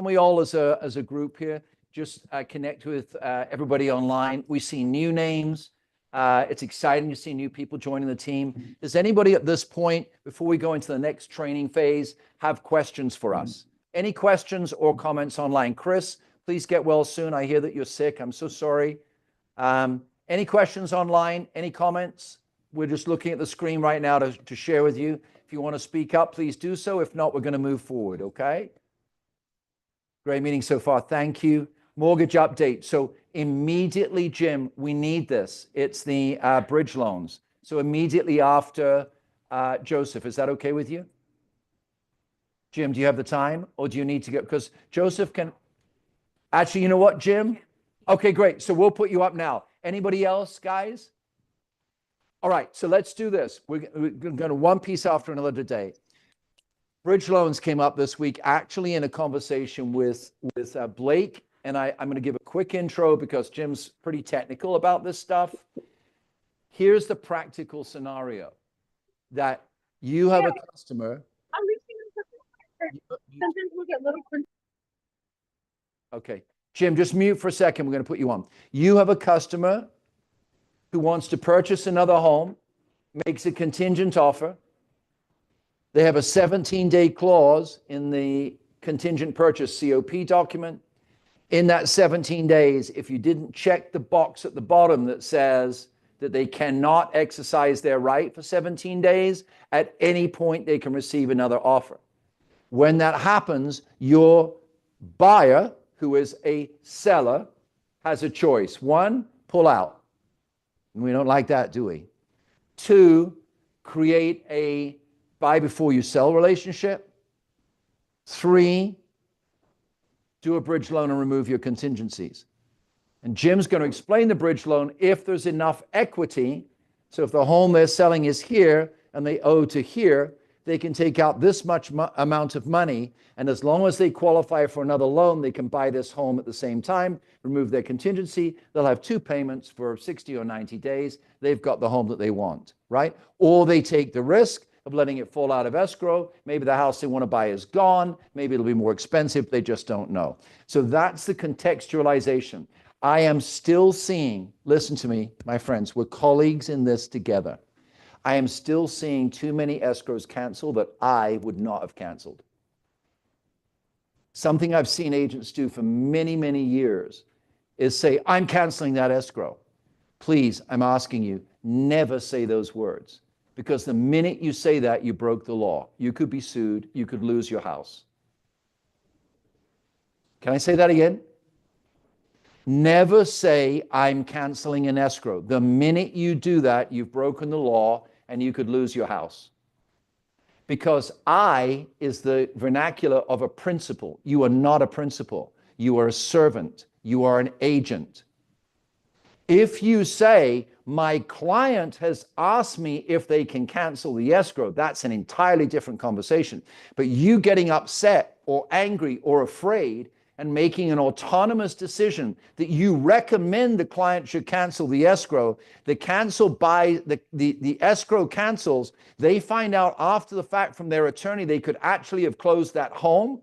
we all as a group here just connect with everybody online? We see new names. It's exciting to see new people joining the team. Does anybody at this point, before we go into the next training phase, have questions for us? Any questions or comments online? Chris, please get well soon. I hear that you're sick. I'm so sorry. Any questions online? Any comments? We're just looking at the screen right now to share with you. If you want to speak up, please do so. If not, we're going to move forward, okay? Great meeting so far. Thank you. Mortgage update. So immediately, Jim, we need this. It's the bridge loans. So immediately after Joseph, is that okay with you? Jim, do you have the time or do you need to go? Because Joseph can, actually, you know what, Jim? Okay, great. So we'll put you up now. Anybody else, guys? All right, so let's do this. We're going to one piece after another today. Bridge loans came up this week, actually in a conversation with Blake, and I'm going to give a quick intro because Jim's pretty technical about this stuff. Here's the practical scenario that you have a customer. Okay, Jim, just mute for a second. We're going to put you on. You have a customer who wants to purchase another home, makes a contingent offer. They have a 17-day clause in the contingent purchase COP document. In that 17 days, if you didn't check the box at the bottom that says that they cannot exercise their right for 17 days, at any point they can receive another offer. When that happens, your buyer, who is a seller, has a choice. One, pull out. We don't like that, do we? Two, create a buy before you sell relationship. Three, do a bridge loan and remove your contingencies. And Jim's going to explain the bridge loan if there's enough equity. So if the home they're selling is here and they owe to here, they can take out this much amount of money. And as long as they qualify for another loan, they can buy this home at the same time, remove their contingency. They'll have two payments for 60 or 90 days. They've got the home that they want, right? Or they take the risk of letting it fall out of escrow. Maybe the house they want to buy is gone. Maybe it'll be more expensive. They just don't know. So that's the contextualization. I am still seeing, listen to me, my friends, we're colleagues in this together. I am still seeing too many escrows cancel that I would not have canceled. Something I've seen agents do for many, many years is say, I'm canceling that escrow. Please, I'm asking you, never say those words. Because the minute you say that, you broke the law. You could be sued. You could lose your house. Can I say that again? Never say, I'm canceling an escrow. The minute you do that, you've broken the law and you could lose your house. Because I is the vernacular of a principal. You are not a principal. You are a servant. You are an agent. If you say, my client has asked me if they can cancel the escrow, that's an entirely different conversation. But you getting upset or angry or afraid and making an autonomous decision that you recommend the client should cancel the escrow, the escrow cancels, they find out after the fact from their attorney they could actually have closed that home.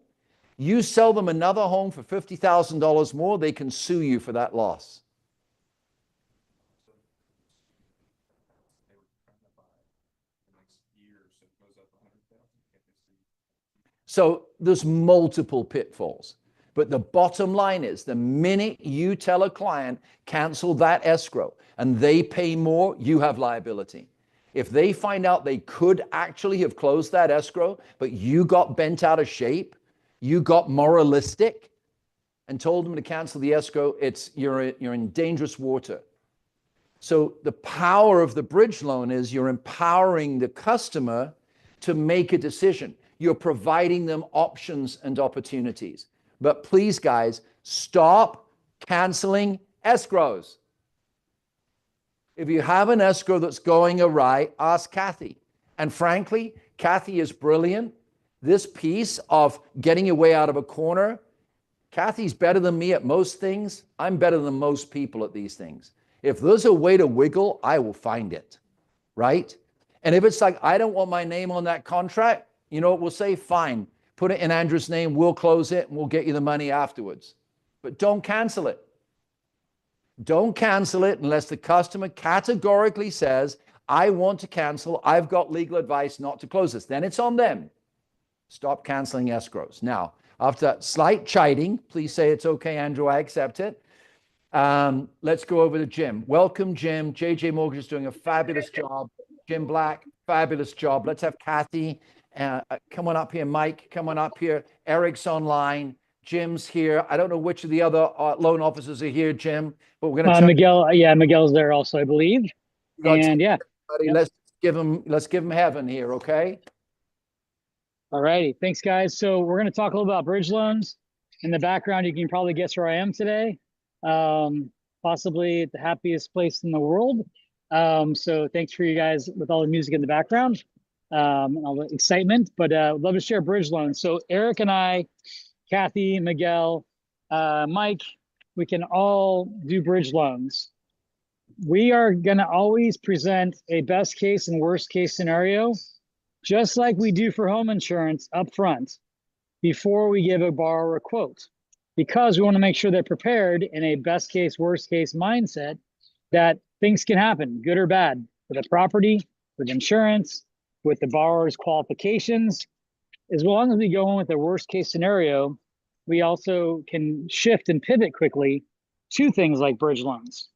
You sell them another home for $50,000 more, they can sue you for that loss. So there's multiple pitfalls. But the bottom line is the minute you tell a client, cancel that escrow, and they pay more, you have liability. If they find out they could actually have closed that escrow, but you got bent out of shape, you got moralistic, and told them to cancel the escrow, you're in dangerous water. So the power of the bridge loan is you're empowering the customer to make a decision. You're providing them options and opportunities. But please, guys, stop canceling escrows. If you have an escrow that's going awry, ask Kathy. And frankly, Kathy is brilliant. This piece of getting your way out of a corner, Kathy's better than me at most things. I'm better than most people at these things. If there's a way to wiggle, I will find it, right? And if it's like, I don't want my name on that contract, you know what we'll say? Fine, put it in Andrew's name, we'll close it, and we'll get you the money afterwards. But don't cancel it. Don't cancel it unless the customer categorically says, I want to cancel. I've got legal advice not to close this. Then it's on them. Stop canceling escrows. Now, after that slight chiding, please say it's okay, Andrew, I accept it. Let's go over to Jim. Welcome, Jim. JJ Mortgage is doing a fabulous job. Jim Black, fabulous job. Let's have Kathy. Come on up here. Mike, come on up here. Eric's online. Jim's here. I don't know which of the other loan officers are here, Jim, but we're going to Miguel. Yeah, Miguel's there also, I believe. And yeah, yep. Let's give him heaven here, okay? All righty. Thanks, guys. So we're going to talk a little about bridge loans. In the background, you can probably guess where I am today. Possibly at the happiest place in the world. So thanks for you guys with all the music in the background, and all the excitement. But I'd love to share bridge loans. So Eric and I, Kathy, Miguel, Mike, we can all do bridge loans. We are going to always present a best case and worst case scenario, just like we do for home insurance up front, before we give a borrower a quote, because we want to make sure they're prepared in a best case, worst case mindset that things can happen, good or bad, with a property, with insurance, with the borrower's qualifications. As long as we go in with the worst case scenario, we also can shift and pivot quickly to things like bridge loans.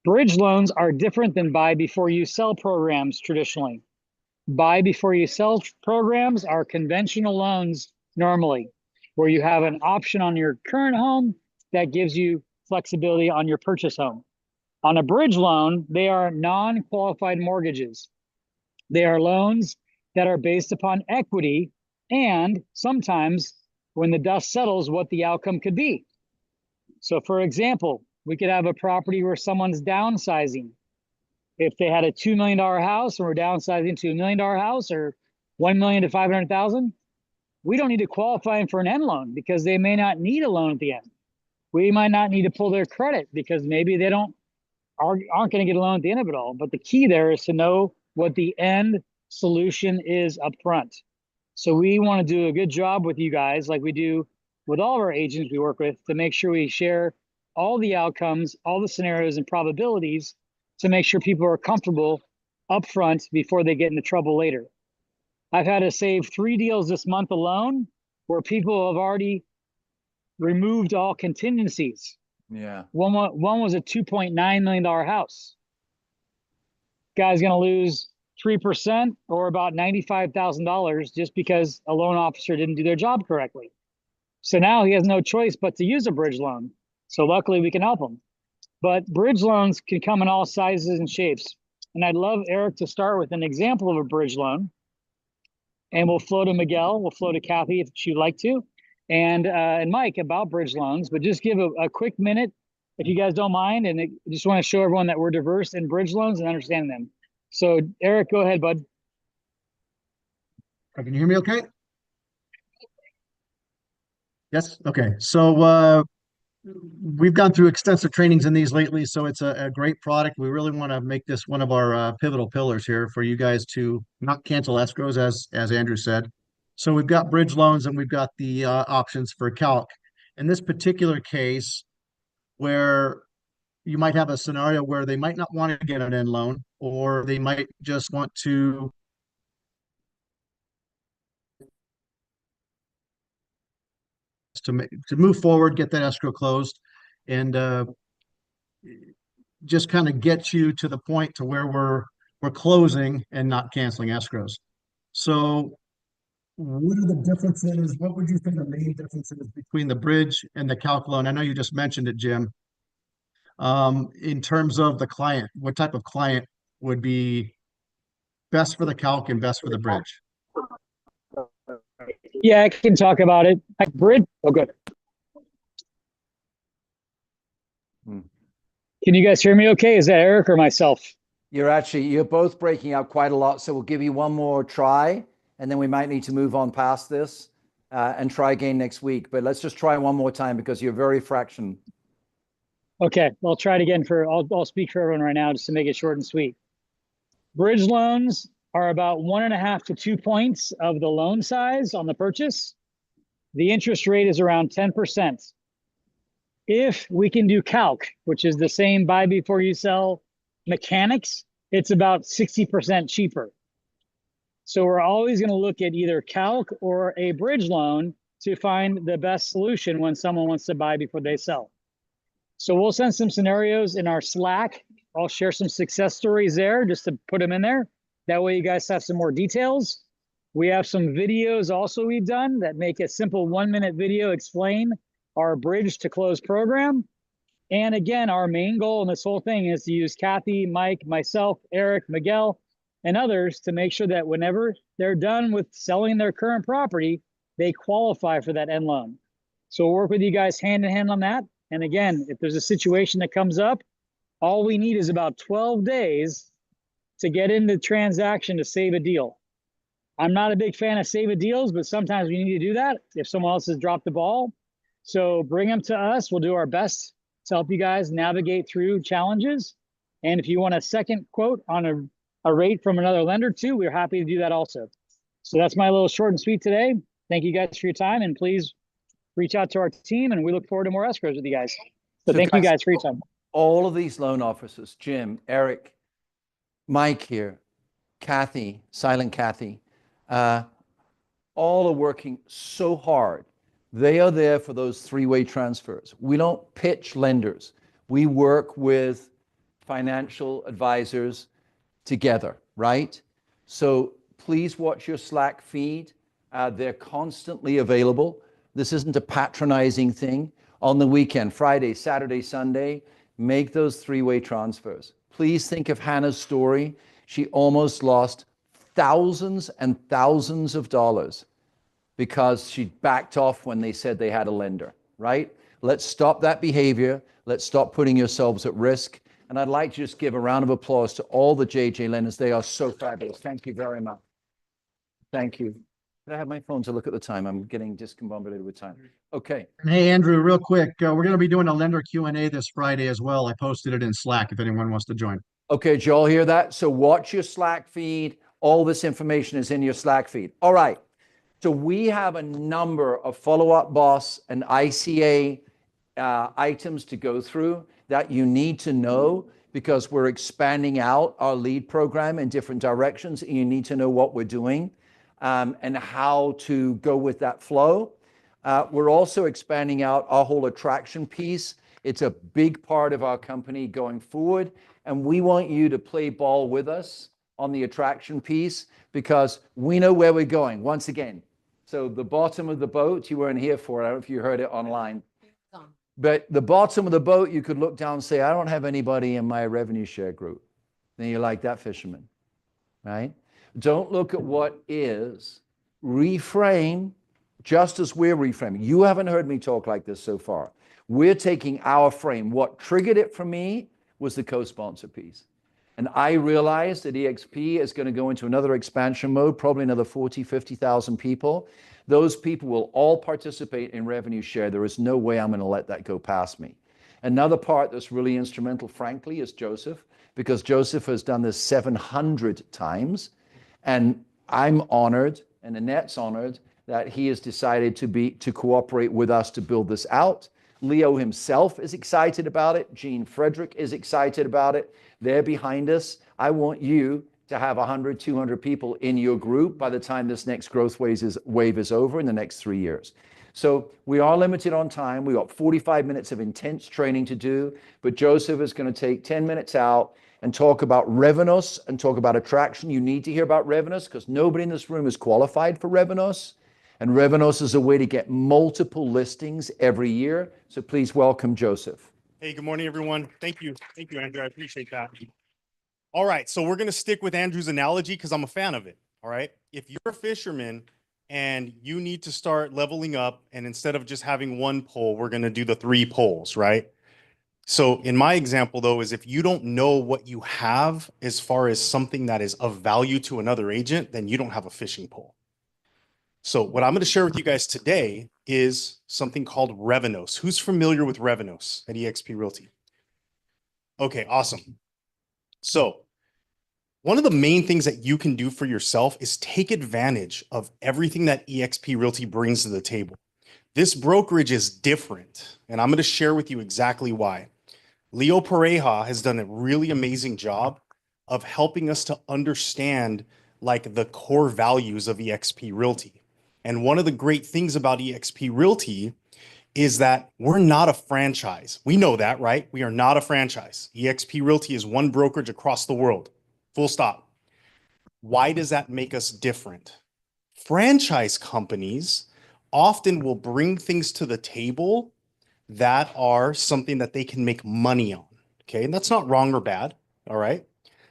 Bridge loans are different than buy before you sell programs traditionally. Buy before you sell programs are conventional loans normally, where you have an option on your current home that gives you flexibility on your purchase home. On a bridge loan, they are non-qualified mortgages. They are loans that are based upon equity and sometimes, when the dust settles, what the outcome could be. So for example, we could have a property where someone's downsizing. If they had a $2 million house and we're downsizing to $1 million house, or $1 million to $500,000, we don't need to qualify them for an end loan because they may not need a loan at the end. We might not need to pull their credit because maybe they aren't going to get a loan at the end of it all. But the key there is to know what the end solution is up front. So we want to do a good job with you guys, like we do with all of our agents we work with, to make sure we share all the outcomes, all the scenarios and probabilities, to make sure people are comfortable up front before they get into trouble later. I've had to save 3 deals this month alone where people have already removed all contingencies. Yeah. One was a $2.9 million house. Guy's going to lose 3% or about $95,000 just because a loan officer didn't do their job correctly. So now he has no choice but to use a bridge loan. So luckily we can help him. But bridge loans can come in all sizes and shapes. And I'd love Eric to start with an example of a bridge loan. And we'll flow to Miguel, we'll flow to Kathy if she'd like to, and Mike about bridge loans. But just give a quick minute, if you guys don't mind, and just want to show everyone that we're diverse in bridge loans and understand them. So Eric, go ahead, bud. Can you hear me okay? Yes? Okay. So we've gone through extensive trainings in these lately, so it's a great product. We really want to make this one of our pivotal pillars here for you guys to not cancel escrows, as Andrew said. So we've got bridge loans and we've got the options for calc. In this particular case, where you might have a scenario where they might not want to get an end loan, or they might just want to move forward, get that escrow closed, and just kind of get you to the point to where we're closing and not canceling escrows. So what are the differences? What would you think the main differences between the bridge and the calc loan? I know you just mentioned it, Jim. In terms of the client, what type of client would be best for the calc and best for the bridge? Yeah, I can talk about it. Bridge. Oh, good. Can you guys hear me okay? Is that Eric or myself? You're both breaking up quite a lot. So we'll give you one more try, and then we might need to move on past this. and try again next week. But let's just try one more time because you're very fraction. Okay, I'll try it again I'll speak for everyone right now just to make it short and sweet. Bridge loans are about 1.5 to 2 points of the loan size on the purchase. The interest rate is around 10%. If we can do calc, which is the same buy before you sell mechanics, it's about 60% cheaper. So we're always going to look at either calc or a bridge loan to find the best solution when someone wants to buy before they sell. So we'll send some scenarios in our Slack. I'll share some success stories there just to put them in there. That way you guys have some more details. We have some videos also we've done that make a simple 1-minute video explain our bridge to close program. And again, our main goal in this whole thing is to use Kathy, Mike, myself, Eric, Miguel, and others to make sure that whenever they're done with selling their current property, they qualify for that end loan. So we'll work with you guys hand in hand on that. And again, if there's a situation that comes up, all we need is about 12 days to get into the transaction to save a deal. I'm not a big fan of save a deals, but sometimes we need to do that if someone else has dropped the ball. So bring them to us. We'll do our best to help you guys navigate through challenges. And if you want a second quote on a rate from another lender too, we're happy to do that also. So that's my little short and sweet today. Thank you guys for your time, and please reach out to our team, and we look forward to more escrows with you guys. So thank you guys for your time. All of these loan officers, Jim, Eric, Mike here, Kathy, Silent Kathy, all are working so hard. They are there for those three-way transfers. We don't pitch lenders. We work with financial advisors together, right? So please watch your Slack feed. They're constantly available. This isn't a patronizing thing. On the weekend, Friday, Saturday, Sunday, make those three-way transfers. Please think of Hannah's story. She almost lost thousands and thousands of dollars because she backed off when they said they had a lender, right? Let's stop that behavior. Let's stop putting yourselves at risk. And I'd like to just give a round of applause to all the JJ lenders. They are so fabulous. Thank you very much. Thank you. Did I have my phone to look at the time? I'm getting discombobulated with time. Okay. Hey, Andrew, real quick, we're going to be doing a lender Q&A this Friday as well. I posted it in Slack if anyone wants to join. Okay, did you all hear that? So watch your Slack feed. All this information is in your Slack feed. All right. So we have a number of follow-up boss and ICA items to go through that you need to know because we're expanding out our lead program in different directions. And you need to know what we're doing and how to go with that flow. We're also expanding out our whole attraction piece. It's a big part of our company going forward. And we want you to play ball with us on the attraction piece because we know where we're going. Once again, so the bottom of the boat, you weren't here for it. I don't know if you heard it online. But the bottom of the boat, you could look down and say, I don't have anybody in my revenue share group. Then you're like that fisherman, right? Don't look at what is. Reframe just as we're reframing. You haven't heard me talk like this so far. We're taking our frame. What triggered it for me was the co-sponsor piece. And I realized that EXP is going to go into another expansion mode, probably another 40, 50,000 people. Those people will all participate in revenue share. There is no way I'm going to let that go past me. Another part that's really instrumental, frankly, is Joseph, because Joseph has done this 700 times. And I'm honored, and Annette's honored, that he has decided to cooperate with us to build this out. Leo himself is excited about it. Gene Frederick is excited about it. They're behind us. I want you to have 100, 200 people in your group by the time this next growth wave is over in the next 3 years. So we are limited on time. We got 45 minutes of intense training to do, but Joseph is going to take 10 minutes out and talk about Revenos and talk about attraction. You need to hear about Revenos because nobody in this room is qualified for Revenos. And Revenos is a way to get multiple listings every year. So please welcome Joseph. Hey, good morning, everyone. Thank you. Thank you, Andrew. I appreciate that. All right. So we're going to stick with Andrew's analogy because I'm a fan of it. All right. If you're a fisherman and you need to start leveling up, and instead of just having one pole, we're going to do the 3 poles, right? So in my example, though, is if you don't know what you have as far as something that is of value to another agent, then you don't have a fishing pole. So what I'm going to share with you guys today is something called Revenos. Who's familiar with Revenos at eXp Realty? Okay, awesome. So one of the main things that you can do for yourself is take advantage of everything that eXp Realty brings to the table. This brokerage is different, and I'm going to share with you exactly why. Leo Pareja has done a really amazing job of helping us to understand like the core values of eXp Realty. And one of the great things about eXp Realty is that we're not a franchise. We know that, right? We are not a franchise. eXp Realty is one brokerage across the world. Full stop. Why does that make us different? Franchise companies often will bring things to the table that are something that they can make money on. Okay. And that's not wrong or bad. All right.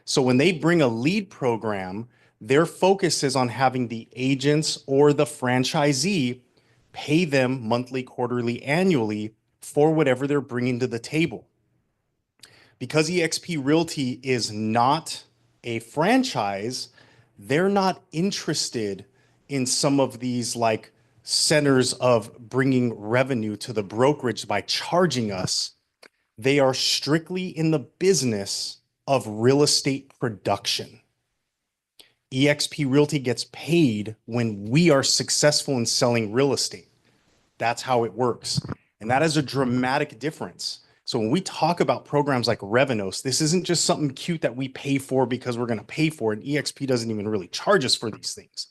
So when they bring a lead program, their focus is on having the agents or the franchisee pay them monthly, quarterly, annually for whatever they're bringing to the table. Because eXp Realty is not a franchise, they're not interested in some of these like centers of bringing revenue to the brokerage by charging us. They are strictly in the business of real estate production. eXp Realty gets paid when we are successful in selling real estate. That's how it works. And that is a dramatic difference. So when we talk about programs like Revenos, this isn't just something cute that we pay for because we're going to pay for it. And eXp doesn't even really charge us for these things.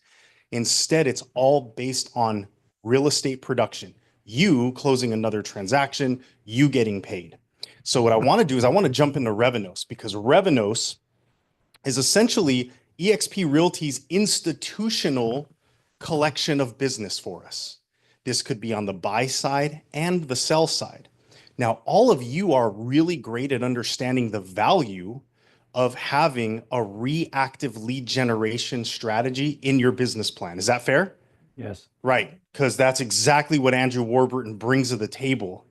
Instead, it's all based on real estate production. You closing another transaction, you getting paid. So what I want to do is I want to jump into Revenos because Revenos is essentially eXp Realty's institutional collection of business for us. This could be on the buy side and the sell side. Now, all of you are really great at understanding the value of having a reactive lead generation strategy in your business plan. Is that fair? Yes. Right, because that's exactly what Andrew Warburton brings to the table.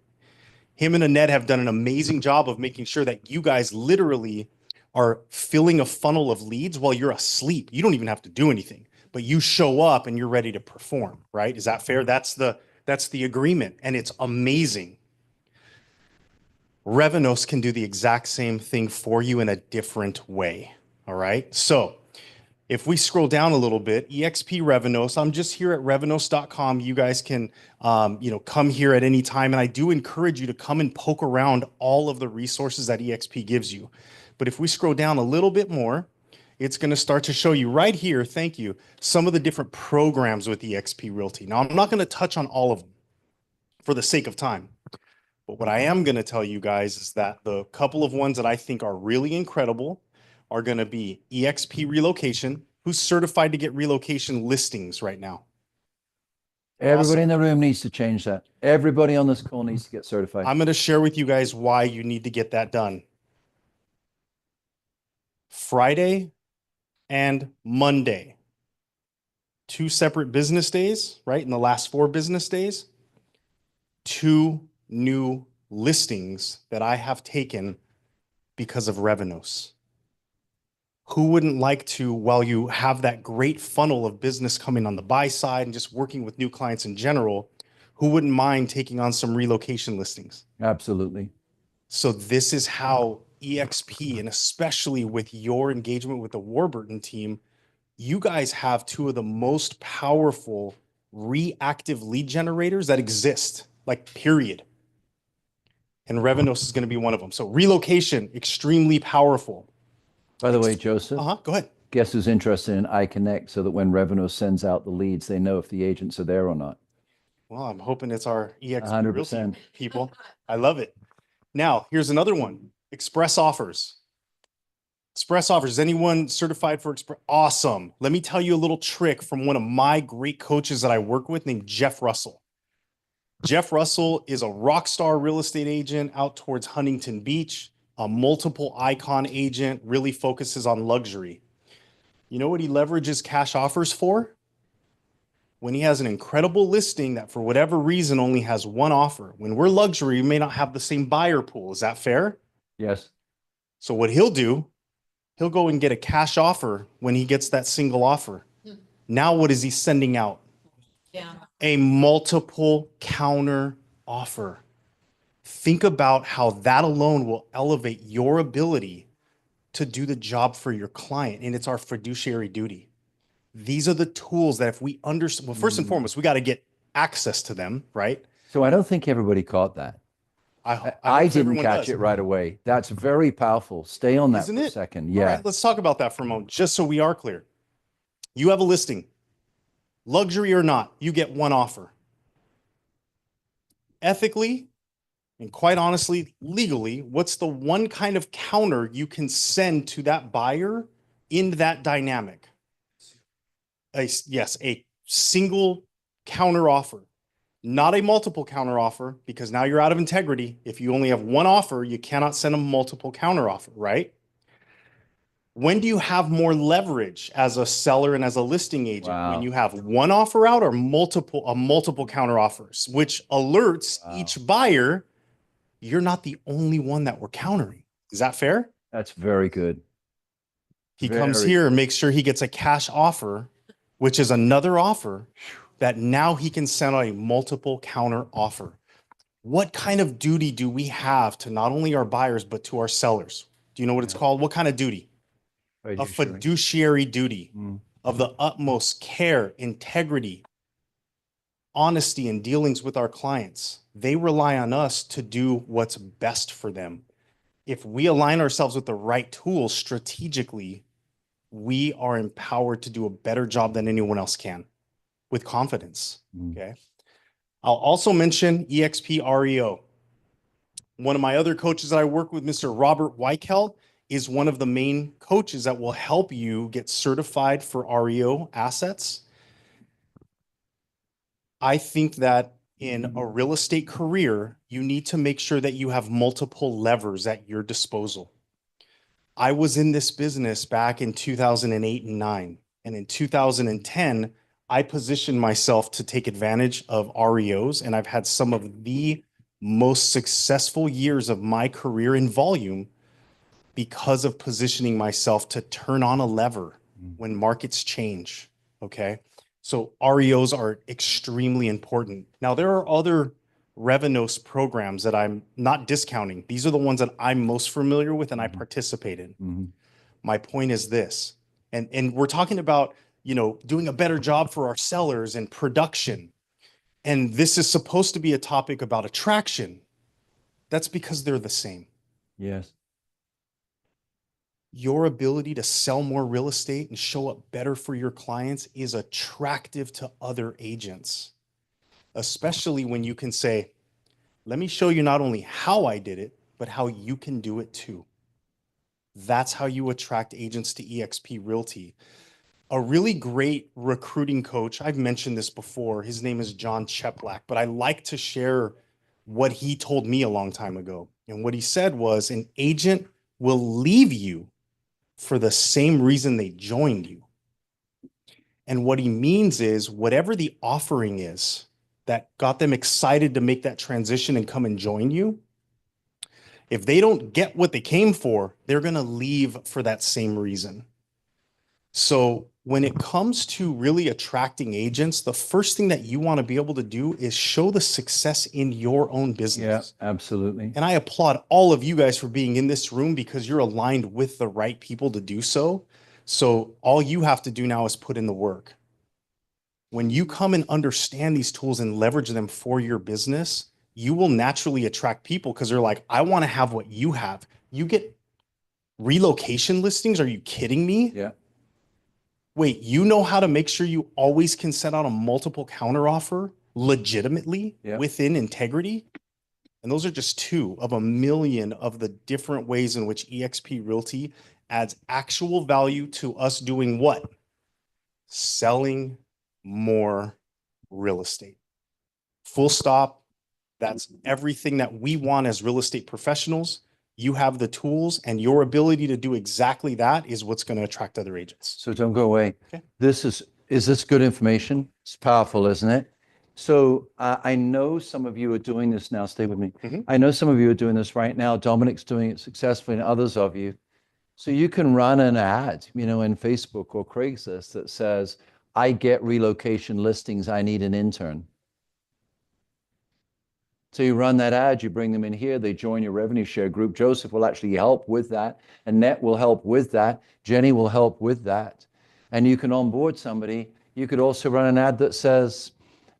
Him and Annette have done an amazing job of making sure that you guys literally are filling a funnel of leads while you're asleep. You don't even have to do anything, but you show up and you're ready to perform, right? Is that fair? That's the agreement, and it's amazing. Revenos can do the exact same thing for you in a different way, all right? So if we scroll down a little bit, eXp Revenos, I'm just here at revenos.com. You guys can, come here at any time. And I do encourage you to come and poke around all of the resources that eXp gives you. But if we scroll down a little bit more, it's going to start to show you right here, thank you, some of the different programs with eXp Realty. Now, I'm not going to touch on all of them for the sake of time. But what I am going to tell you guys is that the couple of ones that I think are really incredible are going to be eXp Relocation. Who's certified to get relocation listings right now? Everybody in the room needs to change that. Everybody on this call needs to get certified. I'm going to share with you guys why you need to get that done. Friday and Monday, 2 separate business days, right? In the last 4 business days, 2 new listings that I have taken because of Revenos. Who wouldn't like to, while you have that great funnel of business coming on the buy side and just working with new clients in general, who wouldn't mind taking on some relocation listings? Absolutely. So this is how eXp, and especially with your engagement with the Warburton team, you guys have 2 of the most powerful reactive lead generators that exist, like period. And Revenos is going to be one of them. So relocation, extremely powerful. By the way, Joseph. Go ahead. Guess who's interested in ICONNCT so that when Revenos sends out the leads, they know if the agents are there or not. Well, I'm hoping it's our eXp 100%. Realty people. I love it. Now, here's another one. Express offers. Express offers. Is anyone certified for Express? Awesome. Let me tell you a little trick from one of my great coaches that I work with named Jeff Russell. Jeff Russell is a rock star real estate agent out towards Huntington Beach, a multiple icon agent, really focuses on luxury. You know what he leverages cash offers for? When he has an incredible listing that for whatever reason only has 1 offer. When we're luxury, we may not have the same buyer pool. Is that fair? Yes. So what he'll do, he'll go and get a cash offer when he gets that single offer. Now what is he sending out? A multiple counter offer. Think about how that alone will elevate your ability to do the job for your client. And it's our fiduciary duty. These are the tools that if we understand, well, first and foremost, we got to get access to them, right? So I don't think everybody caught that. I I hope didn't everyone catch does. it right away. That's very powerful. Stay on that Isn't for a it? second. All Yeah. right, let's talk about that for a moment, just so we are clear. You have a listing, luxury or not, you get one offer. Ethically, and quite honestly, legally, what's the one kind of counter you can send to that buyer in that dynamic? Yes, a single counter offer, not a multiple counter offer, because now you're out of integrity. If you only have one offer, you cannot send a multiple counter offer, right? When do you have more leverage as a seller and as a listing agent? Wow. When you have one offer out or multiple counter offers, which alerts each buyer, you're not the only one that we're countering. Is that fair? That's very good. He comes Very here and makes sure he gets a cash offer, which is another offer that now he can send out a multiple counter offer. What kind of duty do we have to not only our buyers, but to our sellers? Do you know what it's called? What kind of duty? A fiduciary duty of the utmost care, integrity, honesty in dealings with our clients. They rely on us to do what's best for them. If we align ourselves with the right tools strategically, we are empowered to do a better job than anyone else can with confidence. Okay. I'll also mention EXP REO. One of my other coaches that I work with, Mr. Robert Weichel, is one of the main coaches that will help you get certified for REO assets. I think that in a real estate career, you need to make sure that you have multiple levers at your disposal. I was in this business back in 2008 and 9. And in 2010, I positioned myself to take advantage of REOs. And I've had some of the most successful years of my career in volume because of positioning myself to turn on a lever when markets change. Okay. So REOs are extremely important. Now, there are other Revenos programs that I'm not discounting. These are the ones that I'm most familiar with and I participate in. My point is this, and we're talking about, you know, doing a better job for our sellers and production. And this is supposed to be a topic about attraction. That's because they're the same. Yes. Your ability to sell more real estate and show up better for your clients is attractive to other agents, especially when you can say, let me show you not only how I did it, but how you can do it too. That's how you attract agents to eXp Realty. A really great recruiting coach, I've mentioned this before, his name is John Cheplack, but I like to share what he told me a long time ago. And what he said was, an agent will leave you for the same reason they joined you. And what he means is, whatever the offering is that got them excited to make that transition and come and join you, if they don't get what they came for, they're going to leave for that same reason. So when it comes to really attracting agents, the first thing that you want to be able to do is show the success in your own business. Yeah, absolutely. And I applaud all of you guys for being in this room because you're aligned with the right people to do so. So all you have to do now is put in the work. When you come and understand these tools and leverage them for your business, you will naturally attract people because they're like, I want to have what you have. You get relocation listings. Are you kidding me? Yeah. Wait, you know how to make sure you always can send out a multiple counter offer legitimately within integrity? And those are just two of a million of the different ways in which eXp Realty adds actual value to us doing what? Selling more real estate. Full stop. That's everything that we want as real estate professionals. You have the tools, and your ability to do exactly that is what's going to attract other agents. So don't go away. Okay. Is this good information? It's powerful, isn't it? So I know some of you are doing this now. Stay with me. I know some of you are doing this right now. Dominic's doing it successfully, and others of you. So you can run an ad, you know, in Facebook or Craigslist that says, I get relocation listings. I need an intern. So you run that ad, you bring them in here, they join your revenue share group. Joseph will actually help with that. Annette will help with that. Jenny will help with that. And you can onboard somebody. You could also run an ad that says,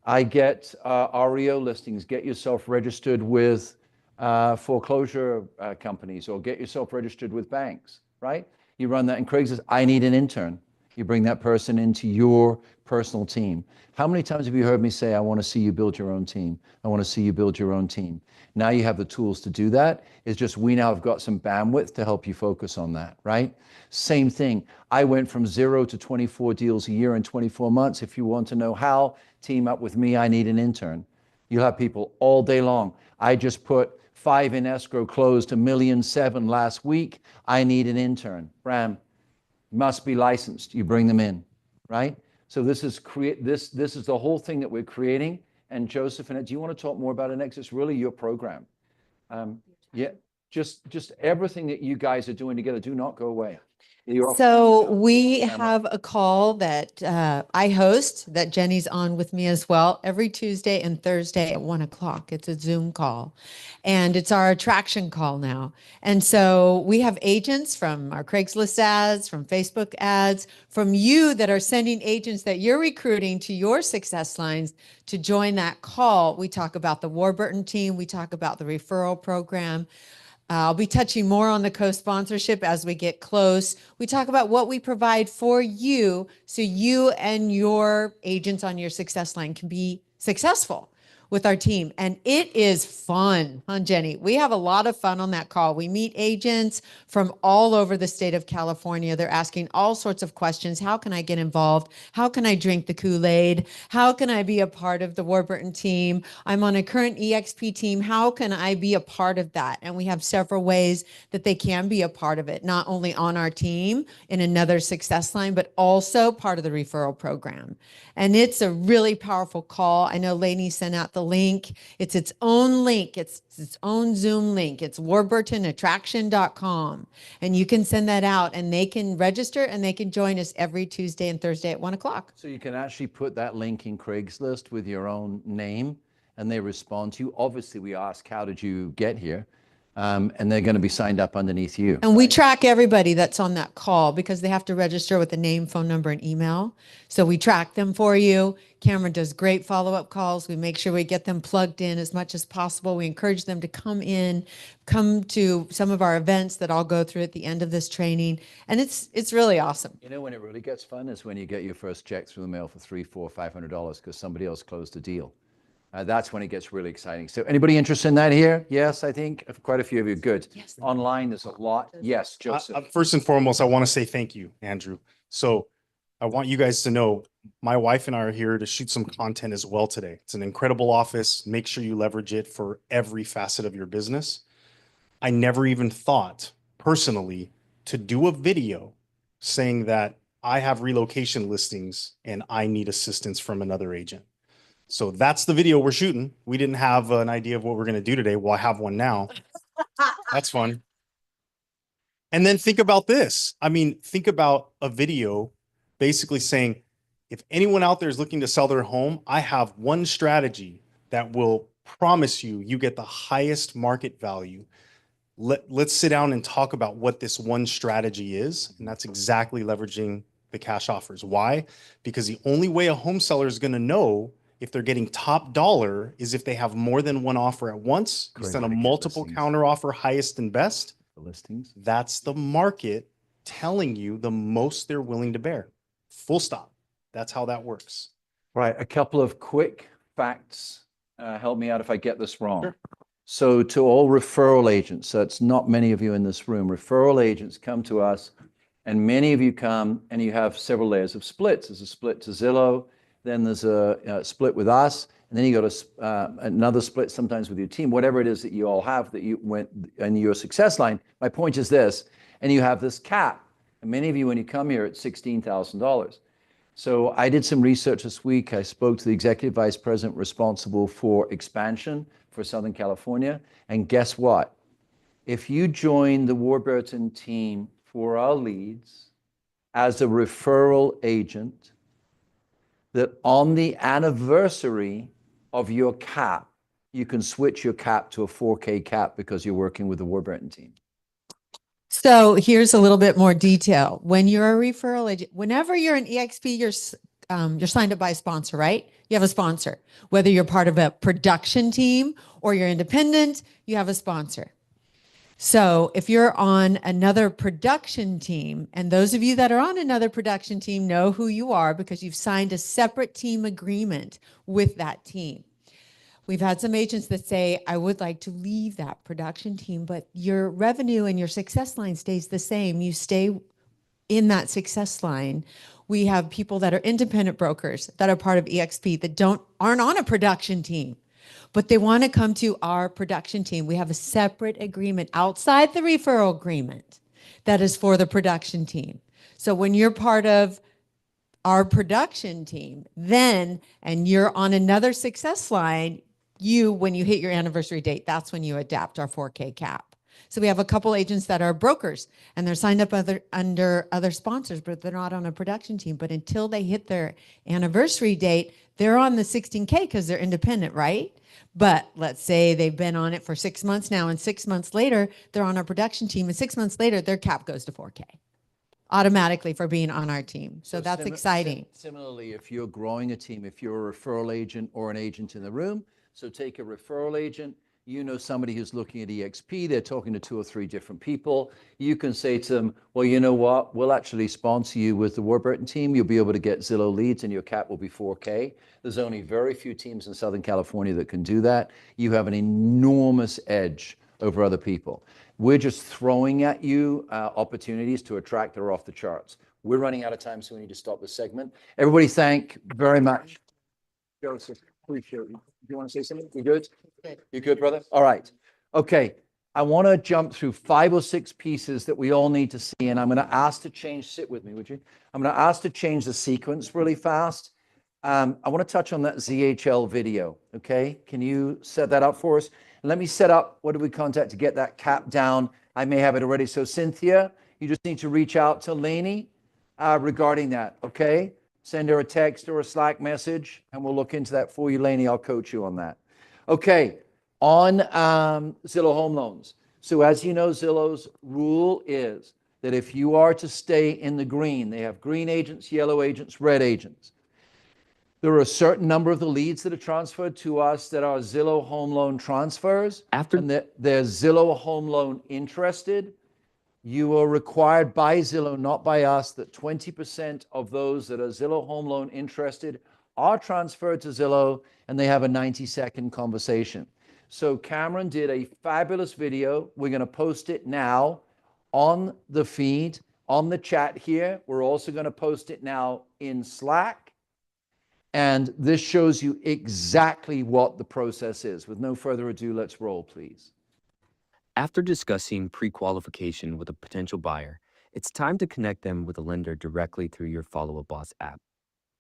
I get REO listings. Get yourself registered with foreclosure companies, or get yourself registered with banks, right? You run that in Craigslist. I need an intern. You bring that person into your personal team. How many times have you heard me say, I want to see you build your own team? I want to see you build your own team. Now you have the tools to do that. It's just we now have got some bandwidth to help you focus on that, right? Same thing. I went from 0 to 24 deals a year in 24 months. If you want to know how, team up with me. I need an intern. You'll have people all day long. I just put 5 in escrow, closed $1.7 million last week. I need an intern. Bram, must be licensed. You bring them in, right? So this is this is the whole thing that we're creating. And Joseph, and do you want to talk more about it next? It's really your program. Yeah, just everything that you guys are doing together. Do not go away. So we have a call that I host that Jenny's on with me as well every Tuesday and Thursday at 1 o'clock. It's a Zoom call, and it's our attraction call now. And so we have agents from our Craigslist ads, from Facebook ads, from you that are sending agents that you're recruiting to your success lines to join that call. We talk about the Warburton team. We talk about the referral program. I'll be touching more on the co-sponsorship as we get close. We talk about what we provide for you so you and your agents on your success line can be successful with our team. And it is fun, huh, Jenny? We have a lot of fun on that call. We meet agents from all over the state of California. They're asking all sorts of questions. How can I get involved? How can I drink the Kool-Aid? How can I be a part of the Warburton team? I'm on a current EXP team. How can I be a part of that? And we have several ways that they can be a part of it, not only on our team in another success line, but also part of the referral program. And it's a really powerful call. I know Lainey sent out the link. It's its own link. It's its own Zoom link. It's warburtonattraction.com. And you can send that out and they can register and they can join us every Tuesday and Thursday at 1 o'clock. So you can actually put that link in Craigslist with your own name and they respond to you. Obviously, we ask, how did you get here? And they're going to be signed up underneath you. And we track everybody that's on that call because they have to register with a name, phone number, and email. So we track them for you. Cameron does great follow-up calls. We make sure we get them plugged in as much as possible. We encourage them to come to some of our events that I'll go through at the end of this training. And it's really awesome. You know when it really gets fun is when you get your first check through the mail for $300, $400, $500 because somebody else closed a deal. That's when it gets really exciting. So anybody interested in that here? Yes, I think quite a few of you. Good. Yes. Online, there's a lot. Yes, Joseph. First and foremost, I want to say thank you, Andrew. So I want you guys to know my wife and I are here to shoot some content as well today. It's an incredible office. Make sure you leverage it for every facet of your business. I never even thought personally to do a video saying that I have relocation listings and I need assistance from another agent. So that's the video we're shooting. We didn't have an idea of what we're going to do today. Well, I have one now. That's fun. And then think about this. I mean, think about a video basically saying, if anyone out there is looking to sell their home, I have one strategy that will promise you get the highest market value. Let's sit down and talk about what this one strategy is. And that's exactly leveraging the cash offers. Why? Because the only way a home seller is going to know if they're getting top dollar is if they have more than one offer at once, instead of multiple counter offer, highest and best. The listings. That's the market telling you the most they're willing to bear. Full stop. That's how that works. Right. A couple of quick facts. Help me out if I get this wrong. Sure. So to all referral agents, so it's not many of you in this room, referral agents come to us and many of you come and you have several layers of splits. There's a split to Zillow. Then there's a split with us, and then you got another split sometimes with your team, whatever it is that you all have that you went in your success line. My point is this, and you have this cap. And many of you, when you come here, it's $16,000. So I did some research this week. I spoke to the executive vice president responsible for expansion for Southern California. And guess what? If you join the Warburton team for our leads as a referral agent, that on the anniversary of your cap, you can switch your cap to a 4K cap because you're working with the Warburton team. So here's a little bit more detail. When you're a referral agent, whenever you're an EXP, you're signed up by a sponsor, right? You have a sponsor. Whether you're part of a production team or you're independent, you have a sponsor. So if you're on another production team, and those of you that are on another production team know who you are because you've signed a separate team agreement with that team. We've had some agents that say, I would like to leave that production team, but your revenue and your success line stays the same. You stay in that success line. We have people that are independent brokers that are part of EXP that aren't on a production team, but they want to come to our production team. We have a separate agreement outside the referral agreement that is for the production team. So when you're part of our production team, and you're on another success line, when you hit your anniversary date, that's when you adapt our 4K cap. So we have a couple agents that are brokers and they're signed up under other sponsors, but they're not on a production team. But until they hit their anniversary date, they're on the 16K because they're independent, right? But let's say they've been on it for 6 months now, and 6 months later, they're on our production team, and 6 months later, their cap goes to 4K automatically for being on our team. So that's exciting. Similarly, if you're growing a team, if you're a referral agent or an agent in the room, so take a referral agent, you know somebody who's looking at EXP, they're talking to 2 or 3 different people. You can say to them, well, you know what? We'll actually sponsor you with the Warburton team. You'll be able to get Zillow leads and your cap will be 4K. There's only very few teams in Southern California that can do that. You have an enormous edge over other people. We're just throwing at you opportunities to attract that are off the charts. We're running out of time, so we need to stop this segment. Everybody, thank very much. Joseph, appreciate you. Do you want to say something? You good? You good, brother? All right. Okay. I want to jump through 5 or 6 pieces that we all need to see, and I'm going to ask to change, sit with me, would you? I'm going to ask to change the sequence really fast. I want to touch on that ZHL video, okay? Can you set that up for us? And let me set up, what do we contact to get that cap down? I may have it already. So Cynthia, you just need to reach out to Lainey regarding that, okay? Send her a text or a Slack message, and we'll look into that for you, Lainey. I'll coach you on that. Okay, on Zillow Home Loans. So as you know, Zillow's rule is that if you are to stay in the green, they have green agents, yellow agents, red agents. There are a certain number of the leads that are transferred to us that are Zillow Home Loan transfers. And they're Zillow Home Loan interested. You are required by Zillow, not by us, that 20% of those that are Zillow Home Loan interested are transferred to Zillow, and they have a 90-second conversation. So Cameron did a fabulous video. We're going to post it now on the feed, on the chat here. We're also going to post it now in Slack. And this shows you exactly what the process is. With no further ado, let's roll, please. After discussing pre-qualification with a potential buyer, it's time to connect them with a lender directly through your Follow Up Boss app.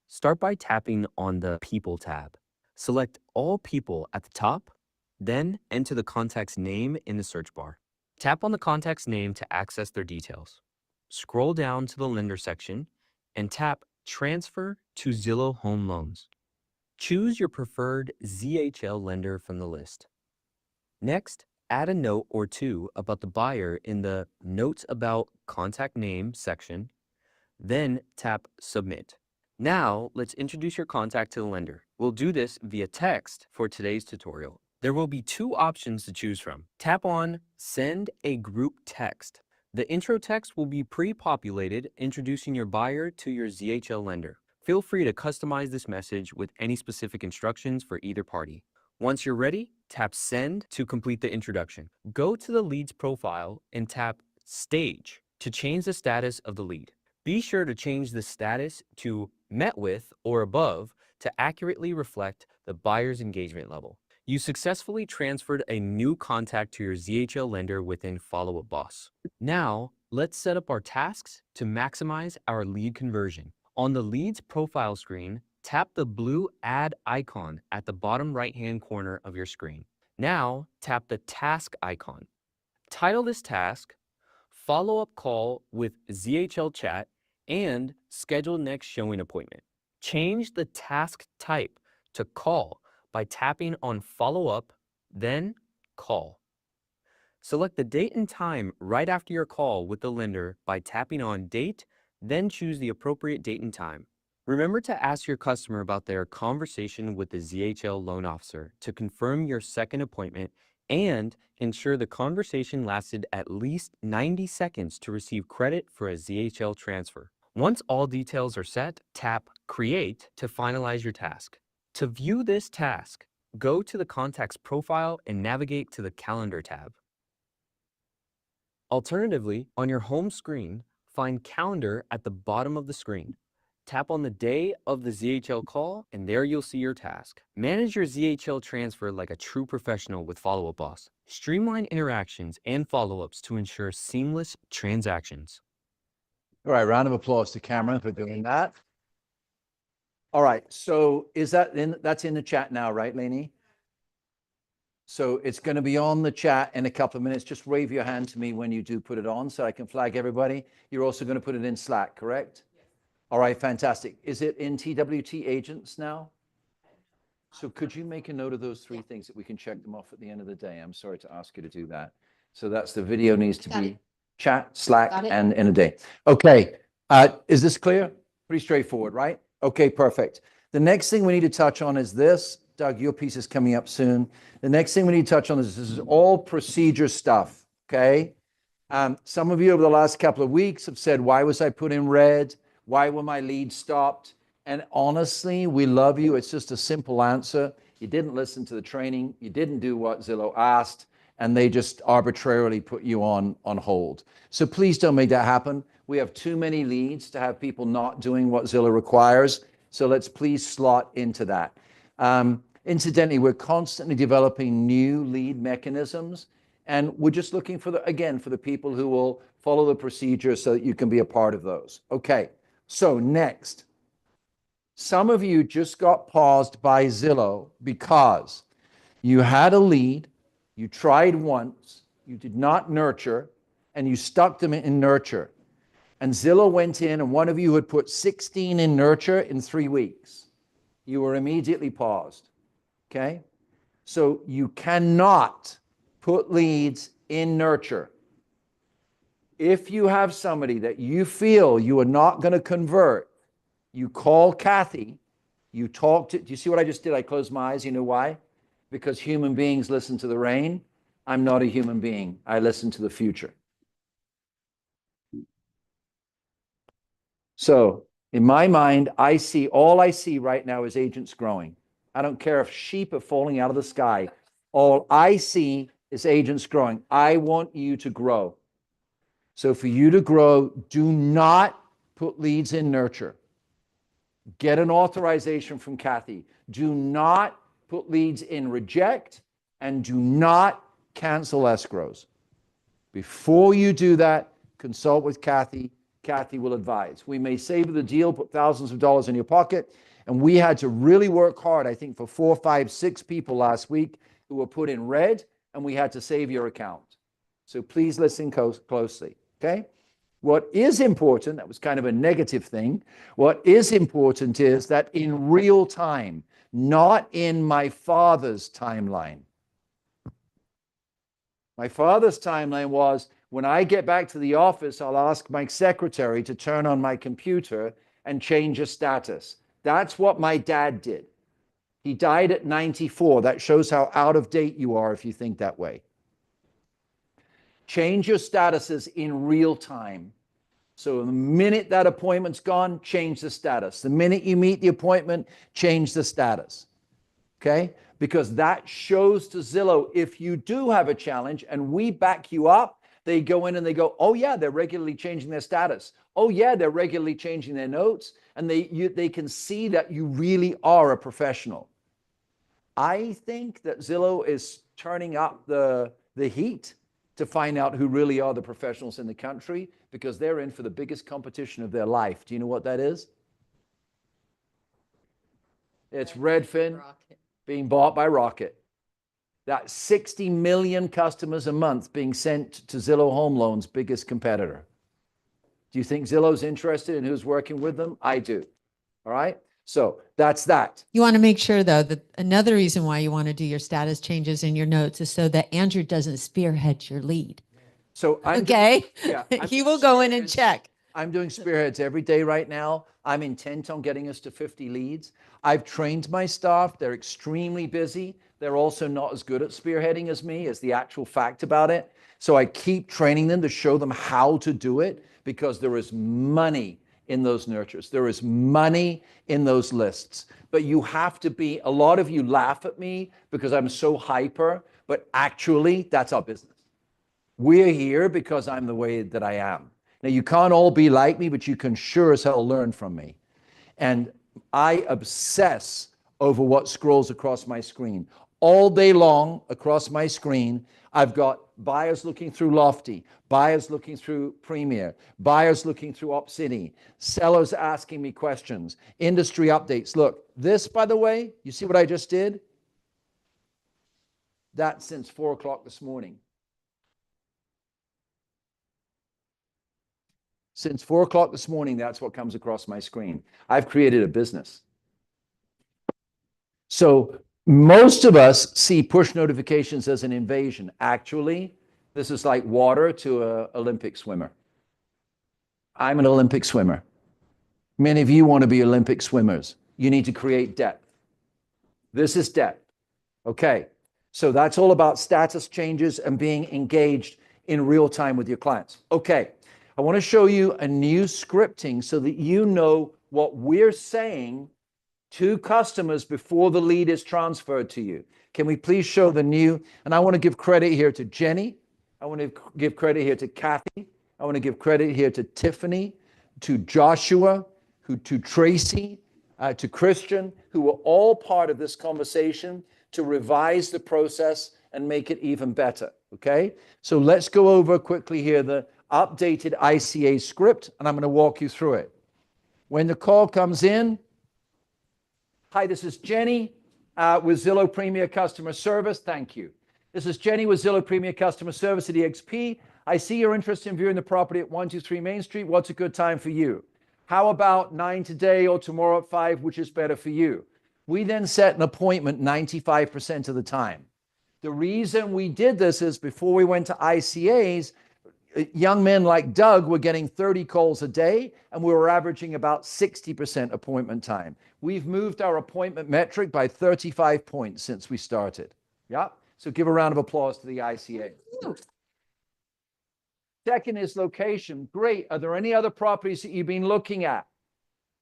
Start by tapping on the People tab. Select All People at the top, then enter the contact's name in the search bar. Tap on the contact's name to access their details. Scroll down to the lender section and tap Transfer to Zillow Home Loans. Choose your preferred ZHL lender from the list. Next, add a note or 2 about the buyer in the Notes About Contact Name section, then tap Submit. Now, let's introduce your contact to the lender. We'll do this via text for today's tutorial. There will be 2 options to choose from. Tap on Send a Group Text. The intro text will be pre-populated, introducing your buyer to your ZHL lender. Feel free to customize this message with any specific instructions for either party. Once you're ready, tap Send to complete the introduction. Go to the lead's profile and tap Stage to change the status of the lead. Be sure to change the status to Met With or Above to accurately reflect the buyer's engagement level. You successfully transferred a new contact to your ZHL lender within Follow Up Boss. Now, let's set up our tasks to maximize our lead conversion. On the lead's profile screen, tap the blue Add icon at the bottom right-hand corner of your screen. Now, tap the task icon. Title this task, Follow-up Call with ZHL Chat, and Schedule Next Showing Appointment. Change the task type to call by tapping on Follow Up, then Call. Select the date and time right after your call with the lender by tapping on Date, then choose the appropriate date and time. Remember to ask your customer about their conversation with the ZHL loan officer to confirm your second appointment and ensure the conversation lasted at least 90 seconds to receive credit for a ZHL transfer. Once all details are set, tap Create to finalize your task. To view this task, go to the contact's profile and navigate to the Calendar tab. Alternatively, on your home screen, find Calendar at the bottom of the screen. Tap on the day of the ZHL call, and there you'll see your task. Manage your ZHL transfer like a true professional with Follow Up Boss. Streamline interactions and follow-ups to ensure seamless transactions. All right, round of applause to Cameron for doing that. All right, so is that that's in the chat now, right, Lainey? So it's going to be on the chat in a couple of minutes. Just wave your hand to me when you do put it on so I can flag everybody. You're also going to put it in Slack, correct? Yes. All right, fantastic. Is it in TWT agents now? So could you make a note of those three things that we can check them off at the end of the day? I'm sorry to ask you to do that. So that's the video needs to be chat, Slack, and in a day. Okay, is this clear? Pretty straightforward, right? Okay, perfect. The next thing we need to touch on is this. Doug, your piece is coming up soon. The next thing we need to touch on is this is all procedure stuff, okay? Some of you over the last couple of weeks have said, why was I put in red? Why were my leads stopped? And honestly, we love you. It's just a simple answer. You didn't listen to the training. You didn't do what Zillow asked, and they just arbitrarily put you on hold. So please don't make that happen. We have too many leads to have people not doing what Zillow requires. So let's please slot into that. Incidentally, we're constantly developing new lead mechanisms, and we're just looking for the people who will follow the procedure so that you can be a part of those. Okay, so next. Some of you just got paused by Zillow because you had a lead, you tried once, you did not nurture, and you stuck them in nurture. And Zillow went in, and one of you had put 16 in nurture in 3 weeks. You were immediately paused. Okay? So you cannot put leads in nurture. If you have somebody that you feel you are not going to convert, you call Kathy, you talk to, do you see what I just did? I closed my eyes. You know why? Because human beings listen to the rain. I'm not a human being. I listen to the future. So in my mind, all I see right now is agents growing. I don't care if sheep are falling out of the sky. All I see is agents growing. I want you to grow. So for you to grow, do not put leads in nurture. Get an authorization from Kathy. Do not put leads in reject, and do not cancel escrows. Before you do that, consult with Kathy. Kathy will advise. We may save the deal, put thousands of dollars in your pocket. And we had to really work hard, I think, for 4, 5, 6 people last week who were put in red, and we had to save your account. So please listen closely, okay? What is important, that was kind of a negative thing, what is important is that in real time, not in my father's timeline. My father's timeline was, when I get back to the office, I'll ask my secretary to turn on my computer and change a status. That's what my dad did. He died at 94. That shows how out of date you are if you think that way. Change your statuses in real time. So the minute that appointment's gone, change the status. The minute you meet the appointment, change the status. Okay? Because that shows to Zillow if you do have a challenge and we back you up, they go in and they go, oh yeah, they're regularly changing their status. Oh yeah, they're regularly changing their notes. And they can see that you really are a professional. I think that Zillow is turning up the heat to find out who really are the professionals in the country, because they're in for the biggest competition of their life. Do you know what that is? It's Redfin being bought by Rocket. That's 60 million customers a month being sent to Zillow Home Loans' biggest competitor. Do you think Zillow's interested in who's working with them? I do. All right. So that's that. You want to make sure, though, that another reason why you want to do your status changes in your notes is so that Andrew doesn't spearhead your lead. So I'm Okay? yeah, I'm He doing will go in and spearheads. check. I'm doing spearheads every day right now. I'm intent on getting us to 50 leads. I've trained my staff. They're extremely busy. They're also not as good at spearheading as me, as the actual fact about it. So I keep training them to show them how to do it, because there is money in those nurtures. There is money in those lists. But you have to be, a lot of you laugh at me because I'm so hyper, but actually that's our business. We're here because I'm the way that I am. Now, you can't all be like me, but you can sure as hell learn from me. And I obsess over what scrolls across my screen. All day long across my screen, I've got buyers looking through Lofty, buyers looking through Premier, buyers looking through Opcity, sellers asking me questions, industry updates. Look, this, by the way, you see what I just did? That's since 4 o'clock this morning. Since 4 o'clock this morning, that's what comes across my screen. I've created a business. So most of us see push notifications as an invasion. Actually, this is like water to an Olympic swimmer. I'm an Olympic swimmer. Many of you want to be Olympic swimmers. You need to create depth. This is depth. Okay. So that's all about status changes and being engaged in real time with your clients. Okay. I want to show you a new scripting so that you know what we're saying to customers before the lead is transferred to you. Can we please show the new? And I want to give credit here to Jenny. I want to give credit here to Kathy. I want to give credit here to Tiffany, to Joshua, to Tracy, to Christian, who were all part of this conversation to revise the process and make it even better. Okay? So let's go over quickly here the updated ICA script, and I'm going to walk you through it. When the call comes in, hi, this is Jenny with Zillow Premier Customer Service. Thank you. This is Jenny with Zillow Premier Customer Service at EXP. I see you're interested in viewing the property at 123 Main Street. What's a good time for you? How about 9 today or tomorrow at 5, which is better for you? We then set an appointment 95% of the time. The reason we did this is before we went to ICAs, young men like Doug were getting 30 calls a day, and we were averaging about 60% appointment time. We've moved our appointment metric by 35 points since we started. Yeah. So give a round of applause to the ICA. Second is location. Great. Are there any other properties that you've been looking at?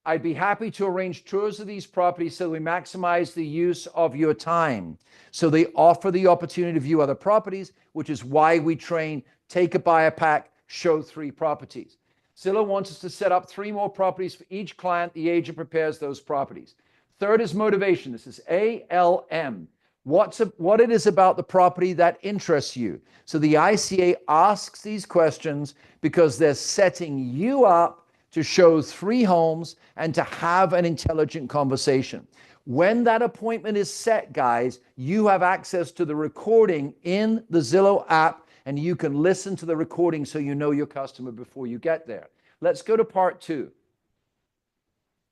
I'd be happy to arrange tours of these properties so we maximize the use of your time. So they offer the opportunity to view other properties, which is why we train take a buyer pack, show 3 properties. Zillow wants us to set up 3 more properties for each client. The agent prepares those properties. Third is motivation. This is ALM. What it is about the property that interests you. So the ICA asks these questions because they're setting you up to show 3 homes and to have an intelligent conversation. When that appointment is set, guys, you have access to the recording in the Zillow app, and you can listen to the recording so you know your customer before you get there. Let's go to part 2.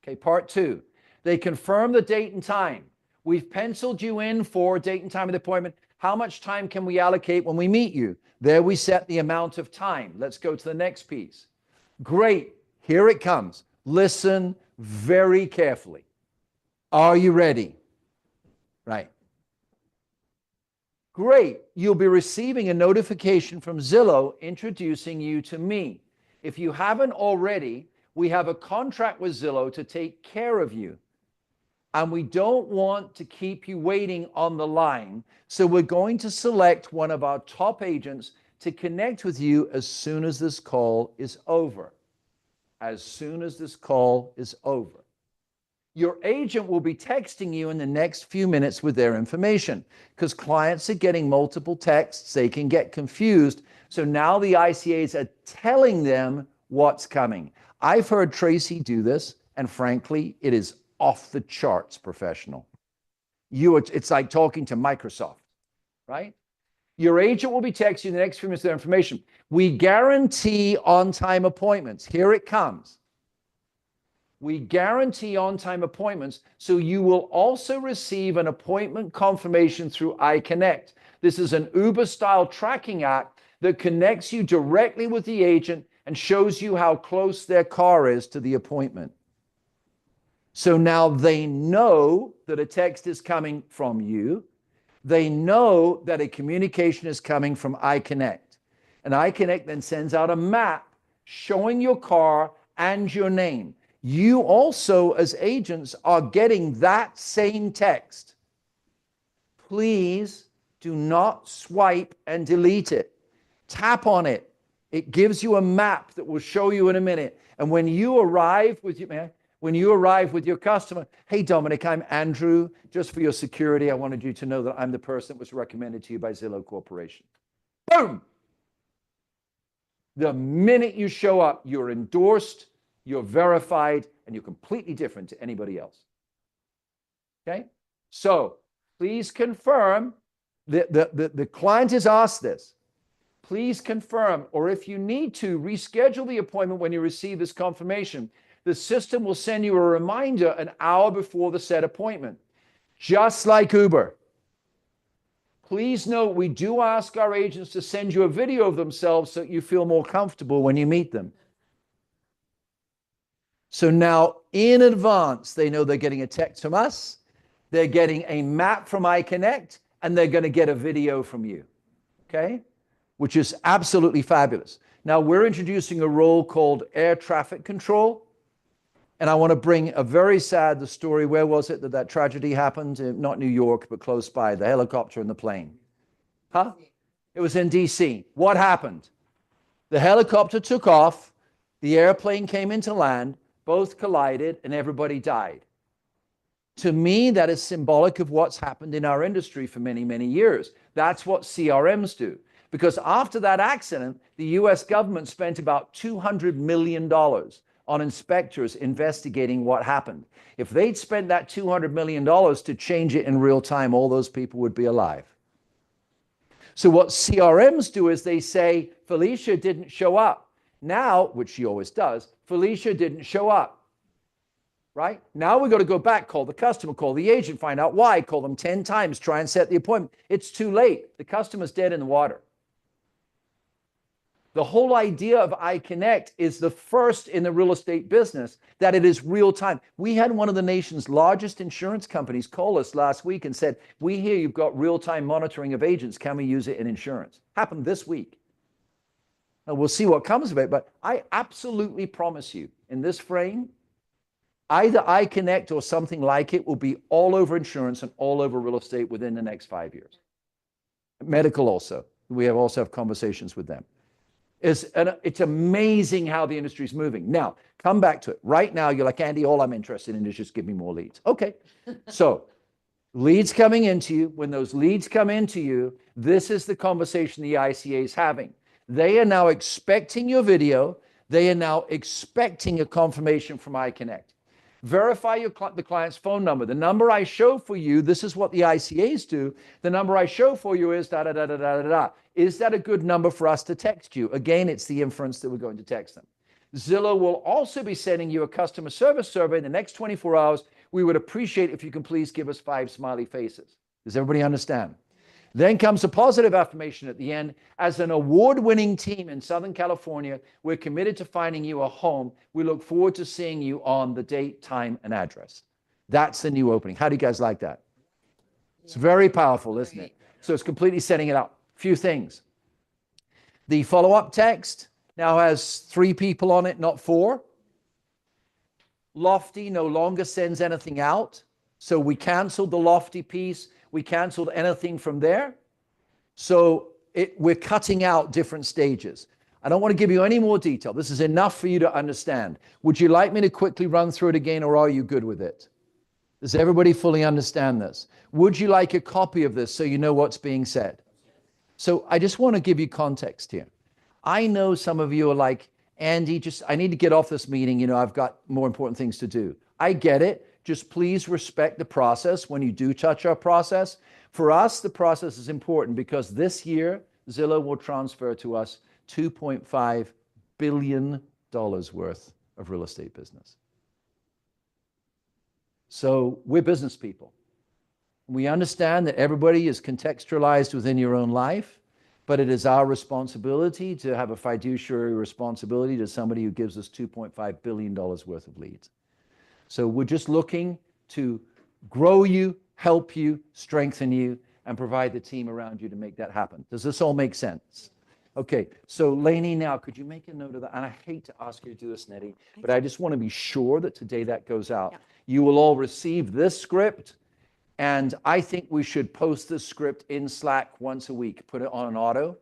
Okay, part 2. They confirm the date and time. We've penciled you in for date and time of the appointment. How much time can we allocate when we meet you? There we set the amount of time. Let's go to the next piece. Great. Here it comes. Listen very carefully. Are you ready? Right. Great. You'll be receiving a notification from Zillow introducing you to me. If you haven't already, we have a contract with Zillow to take care of you. And we don't want to keep you waiting on the line. So we're going to select one of our top agents to connect with you as soon as this call is over. As soon as this call is over. Your agent will be texting you in the next few minutes with their information because clients are getting multiple texts. They can get confused. So now the ICAs are telling them what's coming. I've heard Tracy do this, and frankly, it is off the charts professional. It's like talking to Microsoft, right? Your agent will be texting you in the next few minutes with their information. We guarantee on-time appointments. Here it comes. We guarantee on-time appointments, so you will also receive an appointment confirmation through ICONNCT. This is an Uber-style tracking app that connects you directly with the agent and shows you how close their car is to the appointment. So now they know that a text is coming from you. They know that a communication is coming from ICONNCT. And ICONNCT then sends out a map showing your car and your name. You also, as agents, are getting that same text. Please do not swipe and delete it. Tap on it. It gives you a map that will show you in a minute. And when you arrive with your customer, hey, Dominic, I'm Andrew. Just for your security, I wanted you to know that I'm the person that was recommended to you by Zillow Corporation. Boom! The minute you show up, you're endorsed, you're verified, and you're completely different to anybody else. Okay? So please confirm. The client has asked this. Please confirm, or if you need to, reschedule the appointment when you receive this confirmation. The system will send you a reminder an hour before the set appointment, just like Uber. Please note, we do ask our agents to send you a video of themselves so that you feel more comfortable when you meet them. So now, in advance, they know they're getting a text from us, they're getting a map from ICONNCT, and they're going to get a video from you, okay? Which is absolutely fabulous. Now, we're introducing a role called air traffic control. And I want to bring a very sad story. Where was it that tragedy happened? Not New York, but close by, the helicopter and the plane. Huh? It was in DC. What happened? The helicopter took off, the airplane came into land, both collided, and everybody died. To me, that is symbolic of what's happened in our industry for many, many years. That's what CRMs do. Because after that accident, the US government spent about $200 million on inspectors investigating what happened. If they'd spent that $200 million to change it in real time, all those people would be alive. So what CRMs do is they say, Felicia didn't show up. Now, which she always does, Felicia didn't show up. Right? Now we've got to go back, call the customer, call the agent, find out why, call them 10 times, try and set the appointment. It's too late. The customer's dead in the water. The whole idea of ICONNCT is the first in the real estate business that it is real time. We had one of the nation's largest insurance companies call us last week and said, we hear you've got real time monitoring of agents. Can we use it in insurance? Happened this week. And we'll see what comes of it. But I absolutely promise you, in this frame, either ICONNCT or something like it will be all over insurance and all over real estate within the next 5 years. Medical also. We also have conversations with them. It's amazing how the industry is moving. Now, come back to it. Right now, you're like, Andy, all I'm interested in is just give me more leads. Okay. So leads coming into you. When those leads come into you, this is the conversation the ICA is having. They are now expecting your video. They are now expecting a confirmation from ICONNCT. Verify the client's phone number. The number I show for you, this is what the ICAs do. The number I show for you is da-da-da-da-da-da-da. Is that a good number for us to text you? Again, it's the inference that we're going to text them. Zillow will also be sending you a customer service survey in the next 24 hours. We would appreciate if you can please give us 5 smiley faces. Does everybody understand? Then comes a positive affirmation at the end. As an award-winning team in Southern California, we're committed to finding you a home. We look forward to seeing you on the date, time, and address. That's the new opening. How do you guys like that? It's very powerful, isn't it? So it's completely setting it up. Few things. The follow-up text now has 3 people on it, not 4. Lofty no longer sends anything out. So we canceled the Lofty piece. We canceled anything from there. So we're cutting out different stages. I don't want to give you any more detail. This is enough for you to understand. Would you like me to quickly run through it again, or are you good with it? Does everybody fully understand this? Would you like a copy of this so you know what's being said? So I just want to give you context here. I know some of you are like, Andy, I need to get off this meeting. I've got more important things to do. I get it. Just please respect the process when you do touch our process. For us, the process is important because this year, Zillow will transfer to us $2.5 billion worth of real estate business. So we're business people. We understand that everybody is contextualized within your own life, but it is our responsibility to have a fiduciary responsibility to somebody who gives us $2.5 billion worth of leads. So we're just looking to grow you, help you, strengthen you, and provide the team around you to make that happen. Does this all make sense? Okay, so Lainey, now could you make a note of that? And I hate to ask you to do this, Nettie, but I just want to be sure that today that goes out. Yeah. You will all receive this script, and I think we should post this script in Slack once a week, put it on an auto,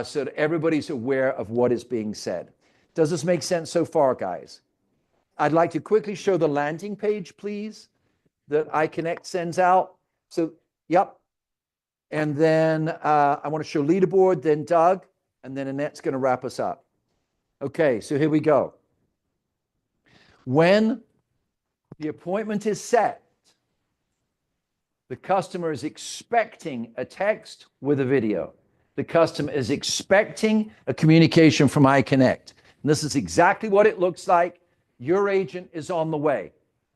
so that everybody's aware of what is being said. Does this make sense so far, guys? I'd like to quickly show the landing page, please, that ICONNCT sends out. So, yep. And then I want to show leaderboard, then Doug, and then Annette's going to wrap us up. Okay, so here we go. When the appointment is set, the customer is expecting a text with a video. The customer is expecting a communication from ICONNCT. And this is exactly what it looks like. Your agent is on the way,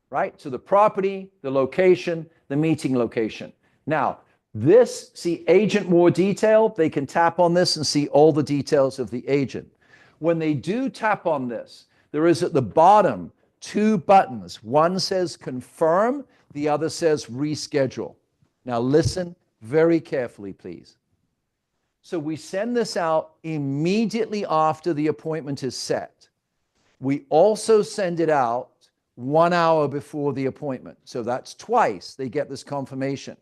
right? So the property, the location, the meeting location. Now, this, see agent more detail, they can tap on this and see all the details of the agent. When they do tap on this, there is at the bottom 2 buttons. One says confirm, the other says reschedule. Now listen very carefully, please. So we send this out immediately after the appointment is set. We also send it out 1 hour before the appointment. So that's twice they get this confirmation.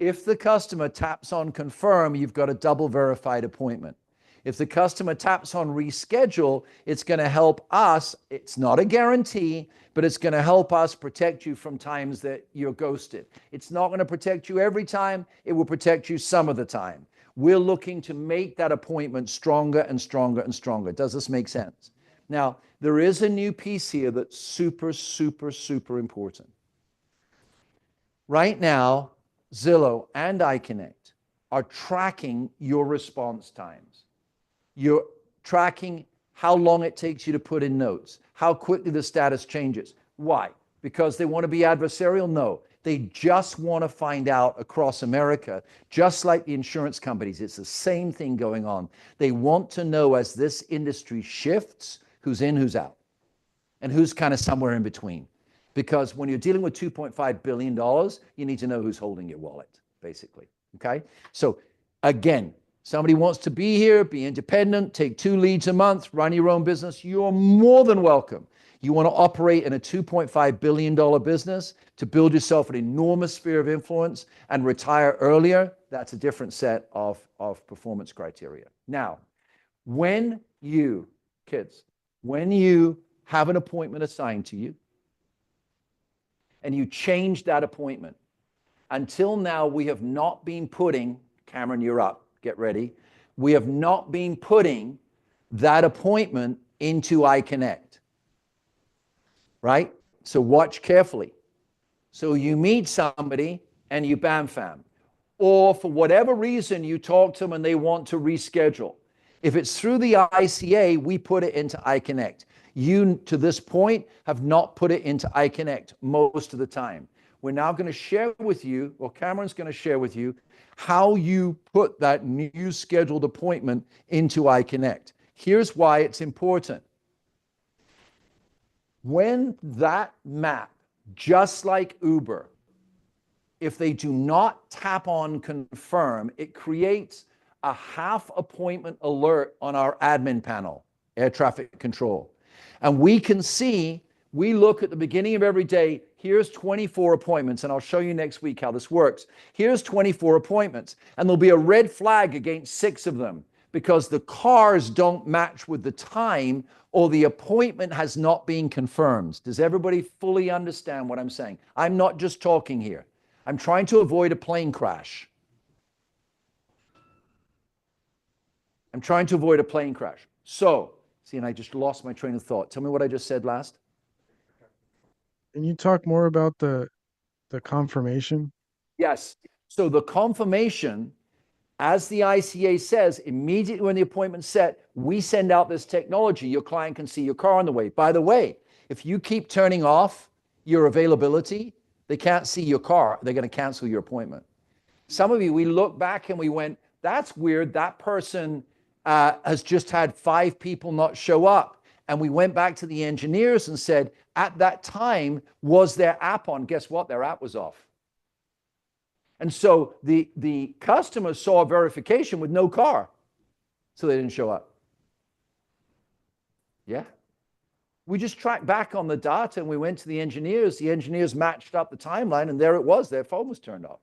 If the customer taps on confirm, you've got a double verified appointment. If the customer taps on reschedule, it's going to help us. It's not a guarantee, but it's going to help us protect you from times that you're ghosted. It's not going to protect you every time. It will protect you some of the time. We're looking to make that appointment stronger and stronger and stronger. Does this make sense? Now, there is a new piece here that's super, super, super important. Right now, Zillow and ICONNCT are tracking your response times. You're tracking how long it takes you to put in notes, how quickly the status changes. Why? Because they want to be adversarial? No. They just want to find out across America, just like the insurance companies, it's the same thing going on. They want to know as this industry shifts, who's in, who's out, and who's kind of somewhere in between. Because when you're dealing with $2.5 billion, you need to know who's holding your wallet, basically, okay? So again, somebody wants to be here, be independent, take 2 leads a month, run your own business, you're more than welcome. You want to operate in a $2.5 billion business to build yourself an enormous sphere of influence and retire earlier, that's a different set of performance criteria. Now, when you, kids, when you have an appointment assigned to you and you change that appointment, until now we have not been putting, Cameron, you're up, get ready. We have not been putting that appointment into ICONNCT. Right? So watch carefully. So you meet somebody and you bam-fam. Or for whatever reason, you talk to them and they want to reschedule. If it's through the ICA, we put it into ICONNCT. You, to this point, have not put it into ICONNCT most of the time. We're now going to share with you, or Cameron's going to share with you, how you put that new scheduled appointment into ICONNCT. Here's why it's important. When that map, just like Uber, if they do not tap on confirm, it creates a half appointment alert on our admin panel, air traffic control. And we can see, we look at the beginning of every day, here's 24 appointments, and I'll show you next week how this works. Here's 24 appointments, and there'll be a red flag against 6 of them because the cars don't match with the time or the appointment has not been confirmed. Does everybody fully understand what I'm saying? I'm not just talking here. I'm trying to avoid a plane crash. I'm trying to avoid a plane crash. So, see, and I just lost my train of thought. Tell me what I just said last. Can you talk more about the confirmation? Yes. So the confirmation, as the ICA says, immediately when the appointment's set, we send out this technology. Your client can see your car on the way. By the way, if you keep turning off your availability. They can't see your car. They're going to cancel your appointment. Some of you, we look back and we went, that's weird. That person has just had 5 people not show up. And we went back to the engineers and said, at that time, was their app on? Guess what? Their app was off. And so the customer saw a verification with no car. So they didn't show up. Yeah. We just tracked back on the data and we went to the engineers. The engineers matched up the timeline and there it was. Their phone was turned off.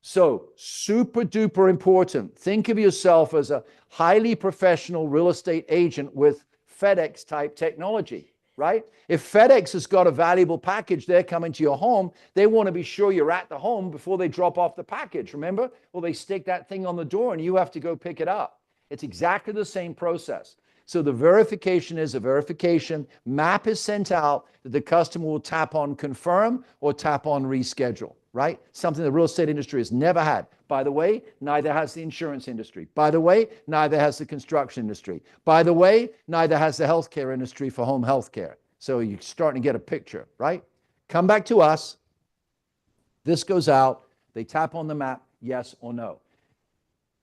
So super duper important. Think of yourself as a highly professional real estate agent with FedEx type technology, right? If FedEx has got a valuable package, they're coming to your home. They want to be sure you're at the home before they drop off the package. Remember? Well, they stick that thing on the door and you have to go pick it up. It's exactly the same process. So the verification is a verification. Map is sent out that the customer will tap on confirm or tap on reschedule, right? Something the real estate industry has never had. By the way, neither has the insurance industry. By the way, neither has the construction industry. By the way, neither has the healthcare industry for home healthcare. So you're starting to get a picture, right? Come back to us. This goes out. They tap on the map, yes or no.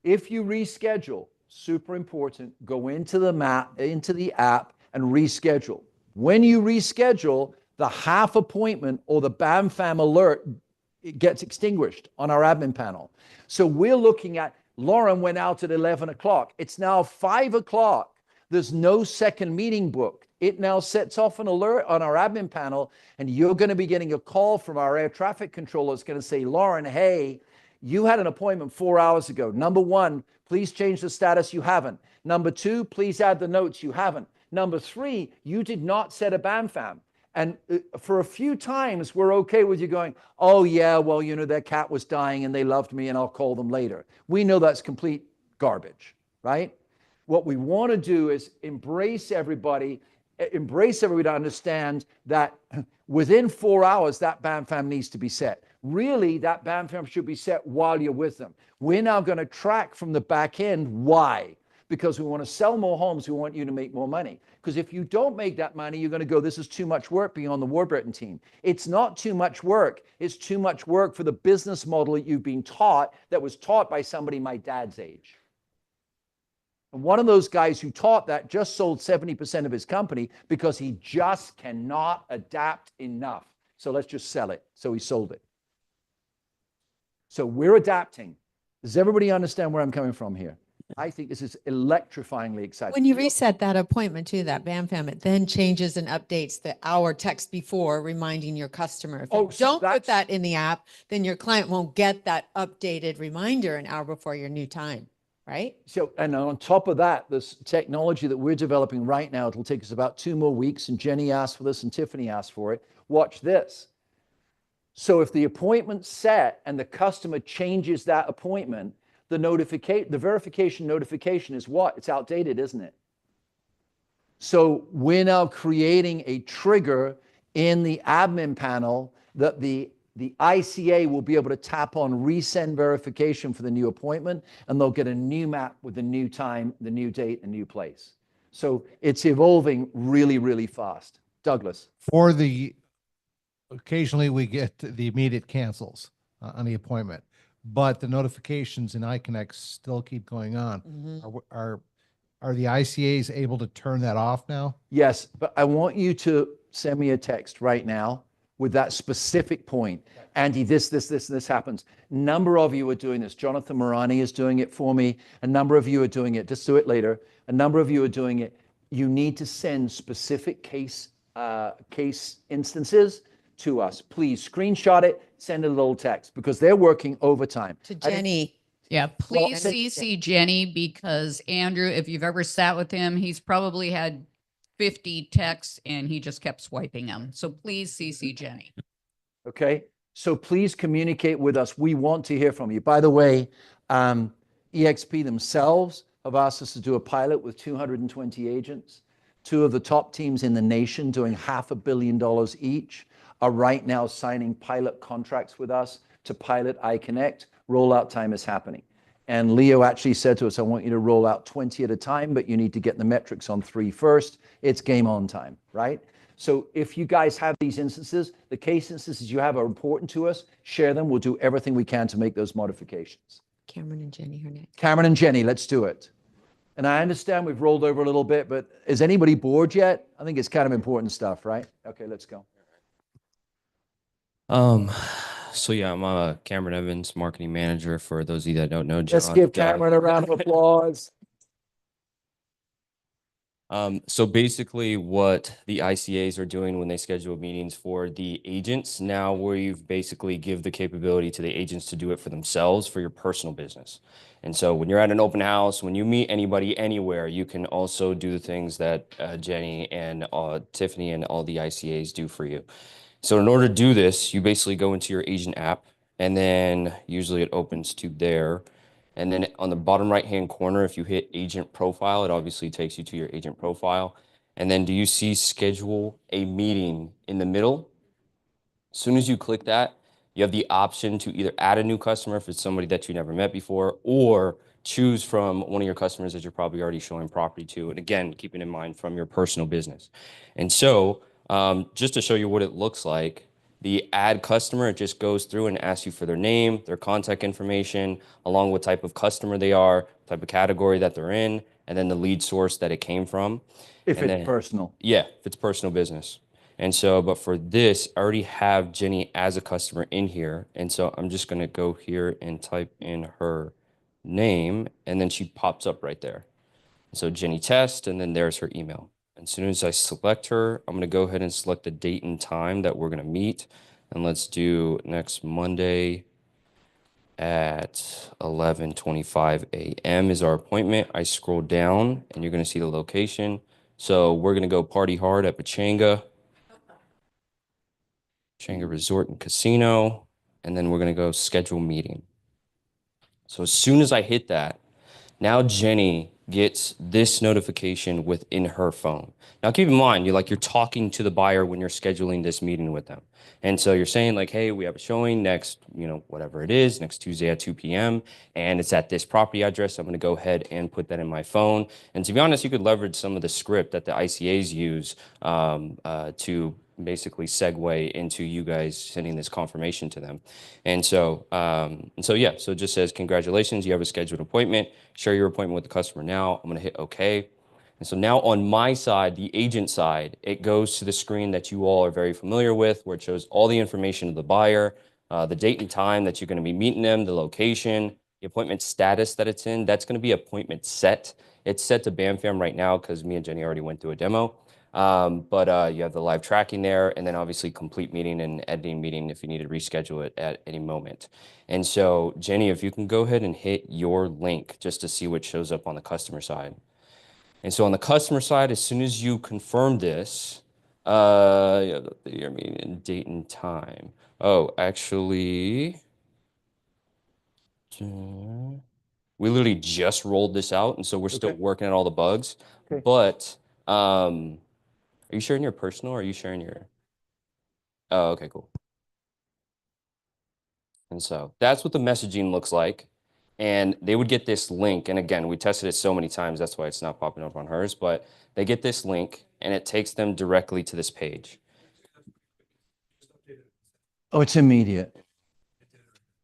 If you reschedule, super important, go into the map, into the app and reschedule. When you reschedule, the half appointment or the BAM FAM alert, it gets extinguished on our admin panel. So we're looking at, Lauren went out at 11 o'clock. It's now 5 o'clock. There's no second meeting booked. It now sets off an alert on our admin panel, and you're going to be getting a call from our air traffic controller. It's going to say, Lauren, hey, you had an appointment 4 hours ago. Number 1, please change the status. You haven't. Number 2, please add the notes. You haven't. Number 3, you did not set a BAM FAM. And for a few times, we're okay with you going, oh, yeah, well, you know, their cat was dying and they loved me and I'll call them later. We know that's complete garbage, right? What we want to do is embrace everybody to understand that within 4 hours, that BAM FAM needs to be set. Really, that BAM FAM should be set while you're with them. We're now going to track from the back end. Why? Because we want to sell more homes. We want you to make more money. Because if you don't make that money, you're going to go, this is too much work being on the Warburton team. It's not too much work. It's too much work for the business model that you've been taught, that was taught by somebody my dad's age. And one of those guys who taught that just sold 70% of his company because he just cannot adapt enough. So let's just sell it. So he sold it. So we're adapting. Does everybody understand where I'm coming from here? I think this is electrifyingly exciting. When you reset that appointment to that BAM FAM, it then changes and updates the hour text before reminding your customer. If you don't put that in the app, then your client won't get that updated reminder an hour before your new time, right? So, and on top of that, this technology that we're developing right now, it'll take us about 2 more weeks, and Jenny asked for this and Tiffany asked for it. Watch this. So if the appointment's set and the customer changes that appointment, the verification notification is what? It's outdated, isn't it? So we're now creating a trigger in the admin panel that the ICA will be able to tap on resend verification for the new appointment, and they'll get a new map with the new time, the new date, and new place. So it's evolving really, really fast. Douglas. Occasionally we get the immediate cancels on the appointment, but the notifications in ICONNCT still keep going on. Are the ICAs able to turn that off now? Yes, but I want you to send me a text right now with that specific point. Andy, this happens. A number of you are doing this. Jonathan Morani is doing it for me. A number of you are doing it. Just do it later. A number of you are doing it. You need to send specific case instances to us. Please screenshot it, send a little text, because they're working overtime. To Jenny. Yeah, please CC Jenny, because Andrew, if you've ever sat with him, he's probably had 50 texts and he just kept swiping them. So please CC Jenny. Okay, so please communicate with us. We want to hear from you. By the way, EXP themselves have asked us to do a pilot with 220 agents. 2 of the top teams in the nation doing $500 million each are right now signing pilot contracts with us to pilot ICONNCT. Rollout time is happening. And Leo actually said to us, I want you to roll out 20 at a time, but you need to get the metrics on 3 first. It's game on time, right? So if you guys have these instances, the case instances you have are important to us, share them. We'll do everything we can to make those modifications. Cameron and Jenny are next. Cameron and Jenny, let's do it. And I understand we've rolled over a little bit, but is anybody bored yet? I think it's kind of important stuff, right? Okay, let's go. So yeah, I'm Cameron Evans, marketing manager for those of you that don't know John. Let's give Cameron a round of applause. So basically what the ICAs are doing when they schedule meetings for the agents, now we've basically give the capability to the agents to do it for themselves for your personal business. And so when you're at an open house, when you meet anybody anywhere, you can also do the things that Jenny and Tiffany and all the ICAs do for you. So in order to do this, you basically go into your agent app, and then usually it opens to there. And then on the bottom right-hand corner, if you hit agent profile, it obviously takes you to your agent profile. And then do you see schedule a meeting in the middle? As soon as you click that, you have the option to either add a new customer if it's somebody that you never met before, or choose from one of your customers that you're probably already showing property to. And again, keeping in mind from your personal business. And so just to show you what it looks like, the add customer, it just goes through and asks you for their name, their contact information, along with type of customer they are, type of category that they're in, and then the lead source that it came from. If And it's then, personal. yeah, if it's personal business. And so, but for this, I already have Jenny as a customer in here. And so I'm just going to go here and type in her name, and then she pops up right there. So Jenny Test, and then there's her email. As soon as I select her, I'm going to go ahead and select the date and time that we're going to meet. And let's do next Monday at 11:25 a.m. is our appointment. I scroll down and you're going to see the location. So we're going to go party hard at Pachanga Resort and Casino. And then we're going to go schedule meeting. So as soon as I hit that, now Jenny gets this notification within her phone. Now keep in mind, you're talking to the buyer when you're scheduling this meeting with them. And so you're saying like, hey, we have a showing next, whatever it is, next Tuesday at 2 p.m. And it's at this property address. I'm going to go ahead and put that in my phone. And to be honest, you could leverage some of the script that the ICAs use to basically segue into you guys sending this confirmation to them. And so yeah, so it just says, congratulations, you have a scheduled appointment. Share your appointment with the customer now. I'm going to hit OK. And so now on my side, the agent side, it goes to the screen that you all are very familiar with, where it shows all the information of the buyer, the date and time that you're going to be meeting them, the location, the appointment status that it's in. That's going to be appointment set. It's set to BAMFAM right now because me and Jenny already went through a demo. But you have the live tracking there, and then obviously complete meeting and editing meeting if you need to reschedule it at any moment. And so, Jenny, if you can go ahead and hit your link just to see what shows up on the customer side. And so on the customer side, as soon as you confirm this, your meeting date and time. Oh, actually, we literally just rolled this out, and so we're still working on all the bugs. Okay. But are you sharing your personal or are you sharing your? Oh, okay, cool. And so that's what the messaging looks like. And they would get this link. And again, we tested it so many times. That's why it's not popping up on hers. But they get this link and it takes them directly to this page. Oh, it's immediate.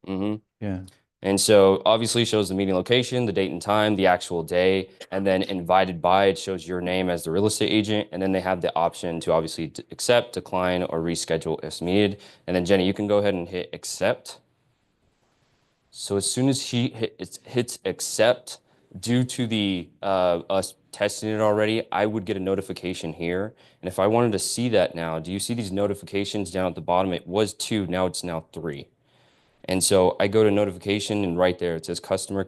Mm-hmm. Yeah. And so obviously shows the meeting location, the date and time, the actual day, and then invited by, it shows your name as the real estate agent. And then they have the option to obviously accept, decline, or reschedule if needed. And then Jenny, you can go ahead and hit accept. So as soon as she hits accept, due to the us testing it already, I would get a notification here. And if I wanted to see that now, do you see these notifications down at the bottom? It was 2, now it's now 3. And so I go to notification, and right there it says customer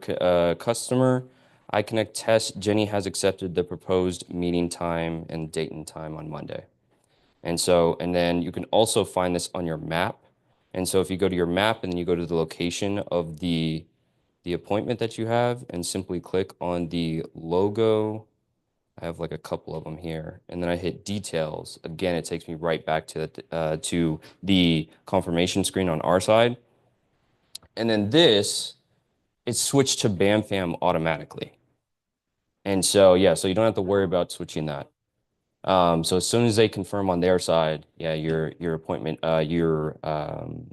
ICONNCT test. Jenny has accepted the proposed meeting time and date and time on Monday. And so, and then you can also find this on your map. And so if you go to your map and then you go to the location of the appointment that you have and simply click on the logo, I have like a couple of them here, and then I hit details. Again, it takes me right back to the confirmation screen on our side. And then this, it's switched to BAMFAM automatically. And so, yeah, so you don't have to worry about switching that. So as soon as they confirm on their side, yeah, your appointment, your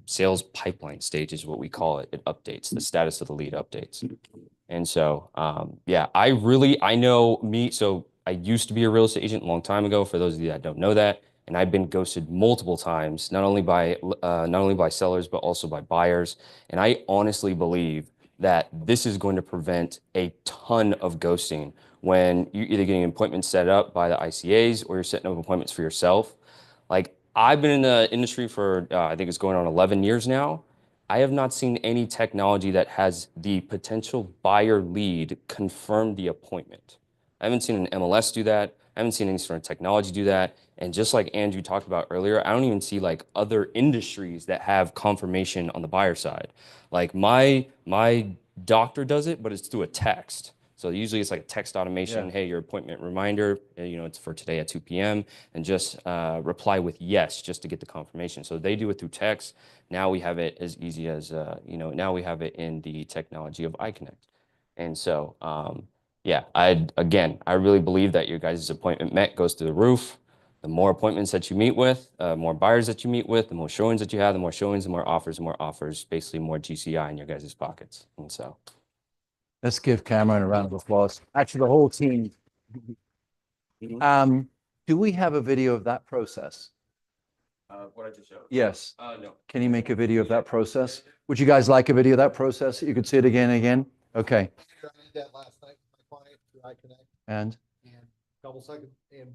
sales pipeline stage is what we call it. It updates, the status of the lead updates. And so, yeah, I know me. So I used to be a real estate agent a long time ago. For those of you that don't know that, and I've been ghosted multiple times, not only by sellers but also by buyers. And I honestly believe that this is going to prevent a ton of ghosting when you're either getting appointments set up by the ICAs or you're setting up appointments for yourself. Like I've been in the industry for I think it's going on 11 years now. I have not seen any technology that has the potential buyer lead confirm the appointment. I haven't seen an MLS do that. I haven't seen any sort of technology do that. And just like Andrew talked about earlier, I don't even see like other industries that have confirmation on the buyer side. Like my doctor does it, but it's through a text. So usually it's like a text automation. Yeah. Hey, your appointment reminder, it's for today at 2 p.m. and just reply with yes, just to get the confirmation. So they do it through text. Now we have it as easy as, now we have it in the technology of ICONNCT. And so, yeah, I really believe that your guys' appointment met goes through the roof. The more appointments that you meet with, more buyers that you meet with, the more showings that you have, the more showings, the more offers, basically more GCI in your guys' pockets. And so. Let's give Cameron a round of applause. Actually, the whole team. Do we have a video of that process? What I just showed? Yes. No. Can you make a video of that process? Would you guys like a video of that process? You could see it again and again? Okay. I did that last night with my client through ICONNCT. And? And a couple seconds, and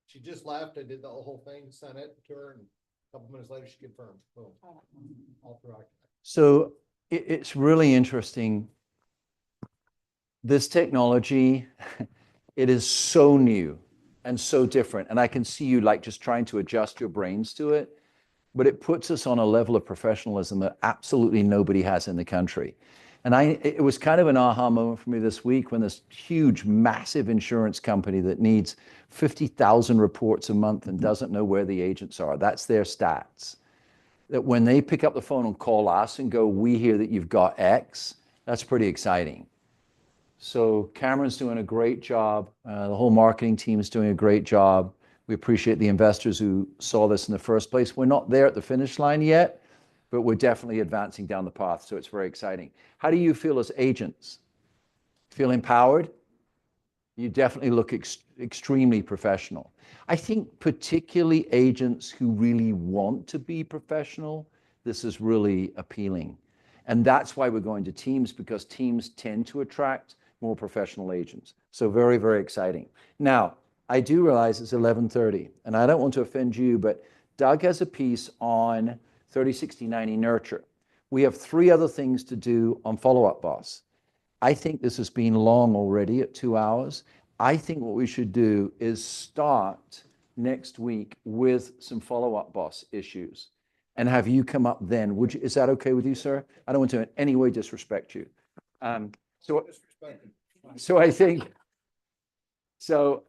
she just left. I did the whole thing, sent it to her, and a couple minutes later, she confirmed. Boom. All through ICONNCT. So it's really interesting. This technology, it is so new and so different. And I can see you like just trying to adjust your brains to it, but it puts us on a level of professionalism that absolutely nobody has in the country. And it was kind of an aha moment for me this week when this huge, massive insurance company that needs 50,000 reports a month and doesn't know where the agents are, that's their stats. That when they pick up the phone and call us and go, we hear that you've got X, that's pretty exciting. So Cameron's doing a great job. The whole marketing team is doing a great job. We appreciate the investors who saw this in the first place. We're not there at the finish line yet, but we're definitely advancing down the path. So it's very exciting. How do you feel as agents? Feel empowered? You definitely look extremely professional. I think particularly agents who really want to be professional, this is really appealing. And that's why we're going to teams, because teams tend to attract more professional agents. So very, very exciting. Now, I do realize it's 11:30, and I don't want to offend you, but Doug has a piece on 30, 60, 90 nurture. We have 3 other things to do on Follow Up Boss. I think this has been long already at 2 hours. I think what we should do is start next week with some Follow Up Boss issues and have you come up then. Is that okay with you, sir? I don't want to in any way disrespect you. So I think, so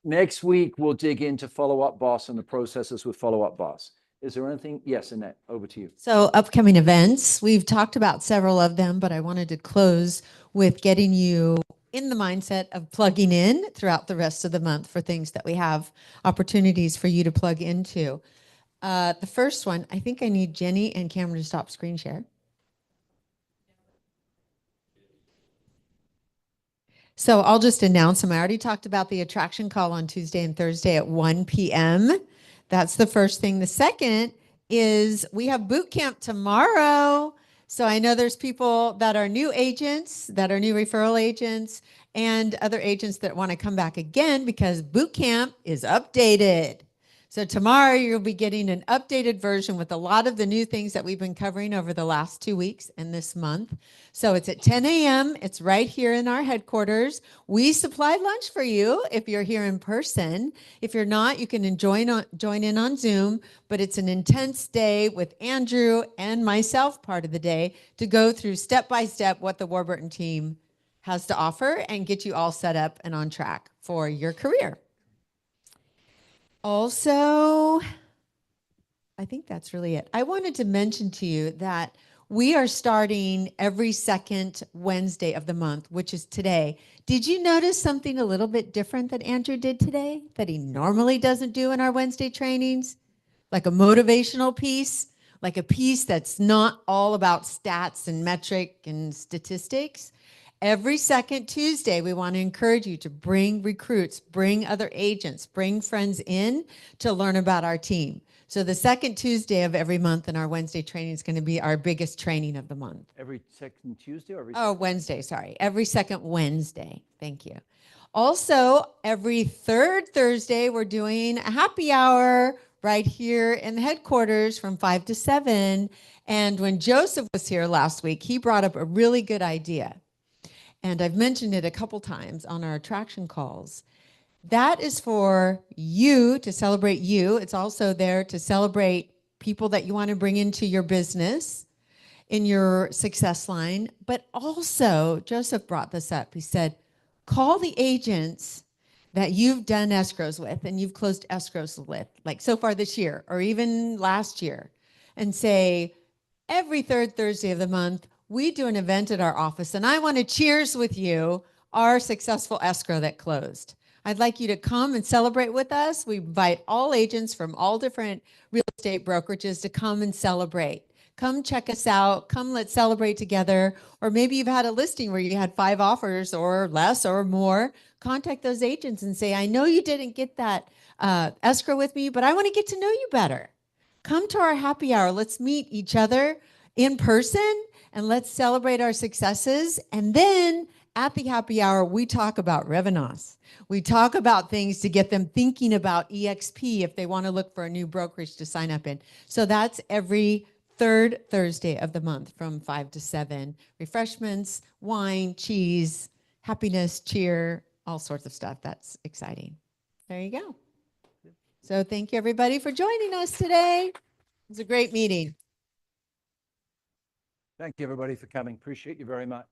next week we'll dig into Follow Up Boss and the processes with Follow Up Boss. Is there anything? Yes, Annette, over to you. So upcoming events, we've talked about several of them, but I wanted to close with getting you in the mindset of plugging in throughout the rest of the month for things that we have opportunities for you to plug into. The first one, I think I need Jenny and Cameron to stop screen share. So I'll just announce them. I already talked about the attraction call on Tuesday and Thursday at 1 p.m. That's the first thing. The second is we have boot camp tomorrow. So I know there's people that are new agents, that are new referral agents, and other agents that want to come back again because boot camp is updated. So tomorrow you'll be getting an updated version with a lot of the new things that we've been covering over the last 2 weeks and this month. So it's at 10 a.m. It's right here in our headquarters. We supply lunch for you if you're here in person. If you're not, you can join in on Zoom, but it's an intense day with Andrew and myself part of the day to go through step by step what the Warburton team has to offer and get you all set up and on track for your career. Also, I think that's really it. I wanted to mention to you that We are starting every second Wednesday of the month, which is today. Did you notice something a little bit different that Andrew did today that he normally doesn't do in our Wednesday trainings? Like a motivational piece, like a piece that's not all about stats and metric and statistics. Every second Tuesday, we want to encourage you to bring recruits, bring other agents, bring friends in to learn about our team. So the second Tuesday of every month in our Wednesday training is going to be our biggest training of the month. Every second Tuesday or every? Oh, Wednesday, sorry. Every second Wednesday. Thank you. Also, every third Thursday, we're doing a happy hour right here in the headquarters from 5 to 7. And when Joseph was here last week, he brought up a really good idea. And I've mentioned it a couple times on our attraction calls. That is for you to celebrate you. It's also there to celebrate people that you want to bring into your business, in your success line. But also, Joseph brought this up. He said, call the agents that you've done escrows with and you've closed escrows with, like so far this year or even last year, and say, every third Thursday of the month, we do an event at our office, and I want to cheers with you our successful escrow that closed. I'd like you to come and celebrate with us. We invite all agents from all different real estate brokerages to come and celebrate. Come check us out. Come, let's celebrate together. Or maybe you've had a listing where you had 5 offers or less or more. Contact those agents and say, I know you didn't get that escrow with me, but I want to get to know you better. Come to our happy hour. Let's meet each other in person and let's celebrate our successes. And then at the happy hour, we talk about revenues. We talk about things to get them thinking about EXP if they want to look for a new brokerage to sign up in. So that's every third Thursday of the month from 5 to 7. Refreshments, wine, cheese, happiness, cheer, all sorts of stuff. That's exciting. There you go. So thank you everybody for joining us today. It was a great meeting. Thank you everybody for coming. Appreciate you very much.